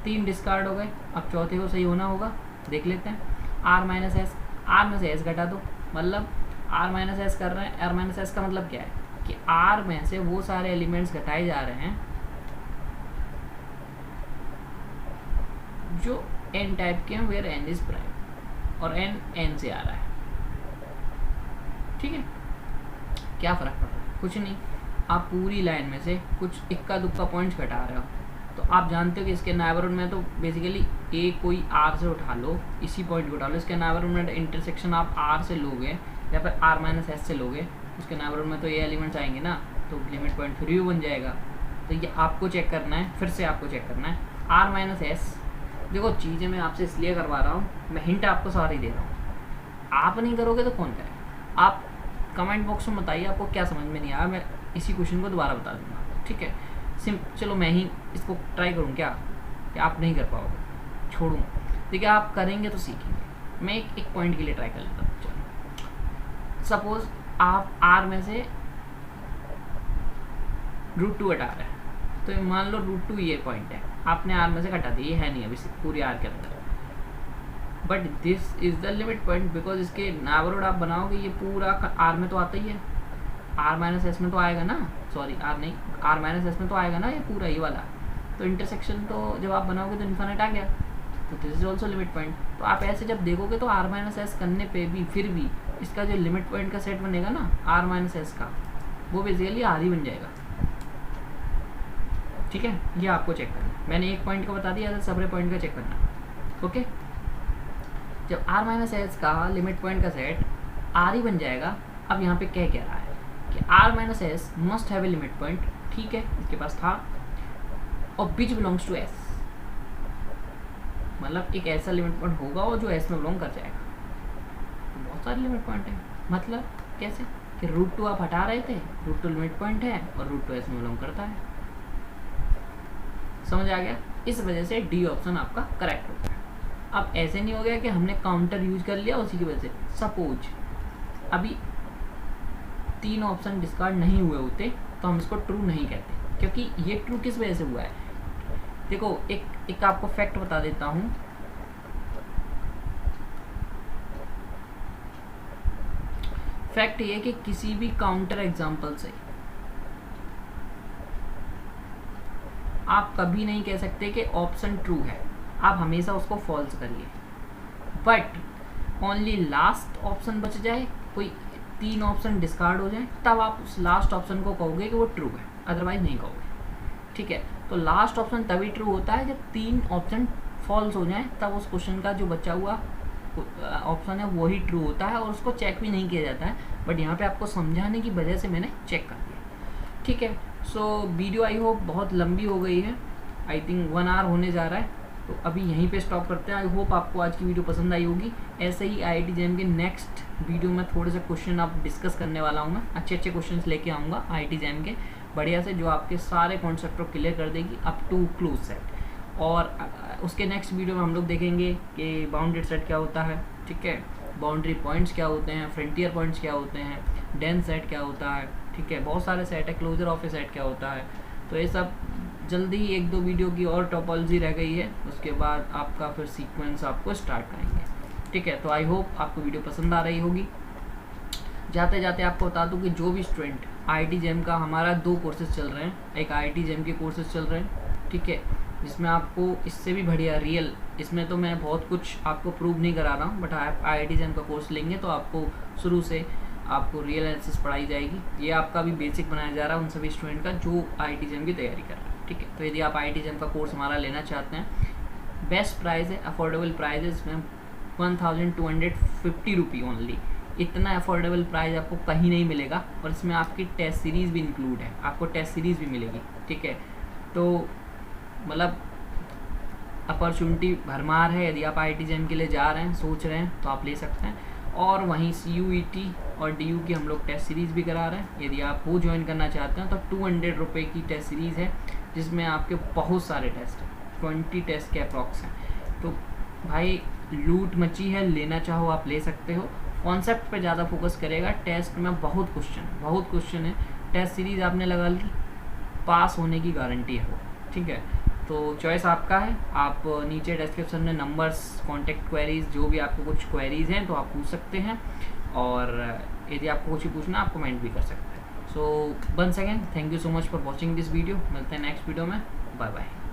3 डिस्कार्ड हो गए। अब चौथे को सही होना होगा, देख लेते हैं। आर माइनस एस, आर में से एस घटा दो, मतलब आर माइनस एस कर रहे हैं। आर माइनस एस का मतलब क्या है कि आर में से वो सारे एलिमेंट्स घटाए जा रहे हैं जो एन टाइप के हैं, वेयर एन इज प्राइम, और एन एन से आ रहा है। ठीक है, क्या फ़र्क पड़ रहा है? कुछ नहीं, आप पूरी लाइन में से कुछ इक्का दुक्का पॉइंट्स घटा रहे हो, तो आप जानते हो कि इसके नाइबरहुड में तो बेसिकली ए कोई आर से उठा लो, इसी पॉइंट को उठा लो, इसके नाइबरहुड में इंटरसेक्शन आप आर से लोगे या फिर आर माइनस एस से लोगे, उसके नाइबरहुड में तो ये एलिमेंट्स आएंगे ना, तो लिमिट पॉइंट फिर भी बन जाएगा। तो ये आपको चेक करना है, फिर से आपको चेक करना है। आर माइनस एस, देखो चीज़ें मैं आपसे इसलिए करवा रहा हूँ, मैं हिंट आपको सारी दे रहा हूँ, आप नहीं करोगे तो कौन करेगा? आप कमेंट बॉक्स में बताइए आपको क्या समझ में नहीं आया, मैं इसी क्वेश्चन को दोबारा बता दूंगा। ठीक है, चलो मैं ही इसको ट्राई करूँ क्या कि आप नहीं कर पाओगे, छोड़ूँ? देखिए आप करेंगे तो सीखेंगे। मैं एक पॉइंट के लिए ट्राई कर लेता हूँ। चलो सपोज आप आर में से √2 हटा रहे हैं, तो मान लो √2 ये पॉइंट है, आपने आर में से घटा दिया, ये है नहीं अभी पूरी आर के अंदर, but this is the limit point because इसके नाइबरहुड आप बनाओगे ये पूरा आर में तो आता ही है, आर माइनस एस में तो आएगा ना, सॉरी आर नहीं, आर माइनस एस में तो आएगा ना ये पूरा ये वाला, तो इंटरसेक्शन तो जब आप बनाओगे तो इन्फिनिट आ गया, तो this is also limit point. तो आप ऐसे जब देखोगे तो आर माइनस एस करने पे भी फिर भी इसका जो लिमिट पॉइंट का सेट बनेगा ना आर माइनस एस का, वो बेसिकली आर ही बन जाएगा। ठीक है, ये आपको चेक करना है। मैंने एक पॉइंट को बता दिया, ऐसे सबरे पॉइंट का चेक करना। ओके, जब आर माइनस एस का लिमिट पॉइंट का सेट आर ही बन जाएगा। अब यहाँ पे क्या कह रहा है कि R minus S must have a limit point, ठीक है इसके पास था, और विच बिलोंग्स टू एस, मतलब एक ऐसा लिमिट पॉइंट होगा और जो एस में बिलोंग कर जाएगा। तो बहुत सारे लिमिट पॉइंट है, मतलब कैसे कि √2 आप हटा रहे थे, √2 लिमिट पॉइंट है और √2 एस में बिलोंग करता है। समझ आ गया? इस वजह से डी ऑप्शन आपका करेक्ट हो गया। अब ऐसे नहीं हो गया कि हमने काउंटर यूज कर लिया उसी की वजह से। सपोज अभी 3 ऑप्शन डिस्कार्ड नहीं हुए होते तो हम इसको ट्रू नहीं कहते, क्योंकि ये ट्रू किस वजह से हुआ है? देखो एक आपको फैक्ट बता देता हूँ। फैक्ट ये कि किसी भी काउंटर एग्जांपल से आप कभी नहीं कह सकते कि ऑप्शन ट्रू है, आप हमेशा उसको फॉल्स करिए, बट ओनली लास्ट ऑप्शन बच जाए, कोई 3 ऑप्शन डिस्कार्ड हो जाए, तब आप उस लास्ट ऑप्शन को कहोगे कि वो ट्रू है, अदरवाइज नहीं कहोगे। ठीक है, तो लास्ट ऑप्शन तभी ट्रू होता है जब 3 ऑप्शन फॉल्स हो जाएं, तब उस क्वेश्चन का जो बचा हुआ ऑप्शन है वही ट्रू होता है और उसको चेक भी नहीं किया जाता है। बट यहाँ पे आपको समझाने की वजह से मैंने चेक कर दिया। ठीक है, सो वीडियो आई होप बहुत लंबी हो गई है, आई थिंक 1 आवर होने जा रहा है, तो अभी यहीं पे स्टॉप करते हैं। आई होप आपको आज की वीडियो पसंद आई होगी। ऐसे ही IIT JAM के नेक्स्ट वीडियो में थोड़े से क्वेश्चन आप डिस्कस करने वाला हूँ, मैं अच्छे क्वेश्चन लेके आऊँगा IIT JAM के बढ़िया से, जो आपके सारे कॉन्सेप्ट को क्लियर कर देगी अप टू क्लोज सेट। और उसके नेक्स्ट वीडियो में हम लोग देखेंगे कि बाउंडेड सेट क्या होता है, ठीक है, बाउंड्री पॉइंट्स क्या होते हैं, फ्रंटियर पॉइंट्स क्या होते हैं, डेंस सेट क्या होता है, ठीक है, बहुत सारे सेट है, क्लोजर ऑफ ए सेट क्या होता है। तो ये सब जल्दी ही 1-2 वीडियो की और टोपोलॉजी रह गई है, उसके बाद आपका फिर सीक्वेंस आपको स्टार्ट करेंगे। ठीक है, तो आई होप आपको वीडियो पसंद आ रही होगी। जाते जाते आपको बता दूं कि जो भी स्टूडेंट IIT JEM का, हमारा 2 कोर्सेज चल रहे हैं। एक IIT JEM के कोर्सेज चल रहे हैं, ठीक है, जिसमें आपको इससे भी बढ़िया रियल, इसमें तो मैं बहुत कुछ आपको प्रूव नहीं करा रहा हूँ, बट आप IIT JEM का कोर्स लेंगे तो आपको शुरू से आपको रियल एनालिसिस पढ़ाई जाएगी। ये आपका भी बेसिक बनाया जा रहा है उन सभी स्टूडेंट का जो IIT JEM की तैयारी कर रहे हैं, ठीक है। तो यदि आप IIT JEM का कोर्स हमारा लेना चाहते हैं, बेस्ट प्राइस है, अफोर्डेबल प्राइस है, इसमें 1250 रुपी ओनली। इतना अफोर्डेबल प्राइस आपको कहीं नहीं मिलेगा, और इसमें आपकी टेस्ट सीरीज़ भी इंक्लूड है, आपको टेस्ट सीरीज़ भी मिलेगी, ठीक है। तो मतलब अपॉर्चुनिटी भरमार है। यदि आप IIT JEM के लिए जा रहे हैं, सोच रहे हैं, तो आप ले सकते हैं। और वहीं CUET और DU की हम लोग टेस्ट सीरीज़ भी करा रहे हैं। यदि आप वो ज्वाइन करना चाहते हैं तो 200 रुपये की टेस्ट सीरीज़ है, जिसमें आपके बहुत सारे टेस्ट हैं, 20 टेस्ट के अप्रॉक्स हैं। तो भाई लूट मची है, लेना चाहो आप ले सकते हो। कॉन्सेप्ट पे ज़्यादा फोकस करेगा, टेस्ट में बहुत क्वेश्चन है। टेस्ट सीरीज़ आपने लगा ली, पास होने की गारंटी है वो, ठीक है। तो चॉइस आपका है। आप नीचे डिस्क्रिप्शन में नंबर्स, कॉन्टैक्ट क्वेरीज, जो भी आपको कुछ क्वेरीज हैं तो आप पूछ सकते हैं, और यदि आपको कुछ ही पूछना आप कमेंट भी कर सकते हैं। So once again thank you so much for watching this video. मिलते हैं नेक्स्ट वीडियो में, बाय बाय।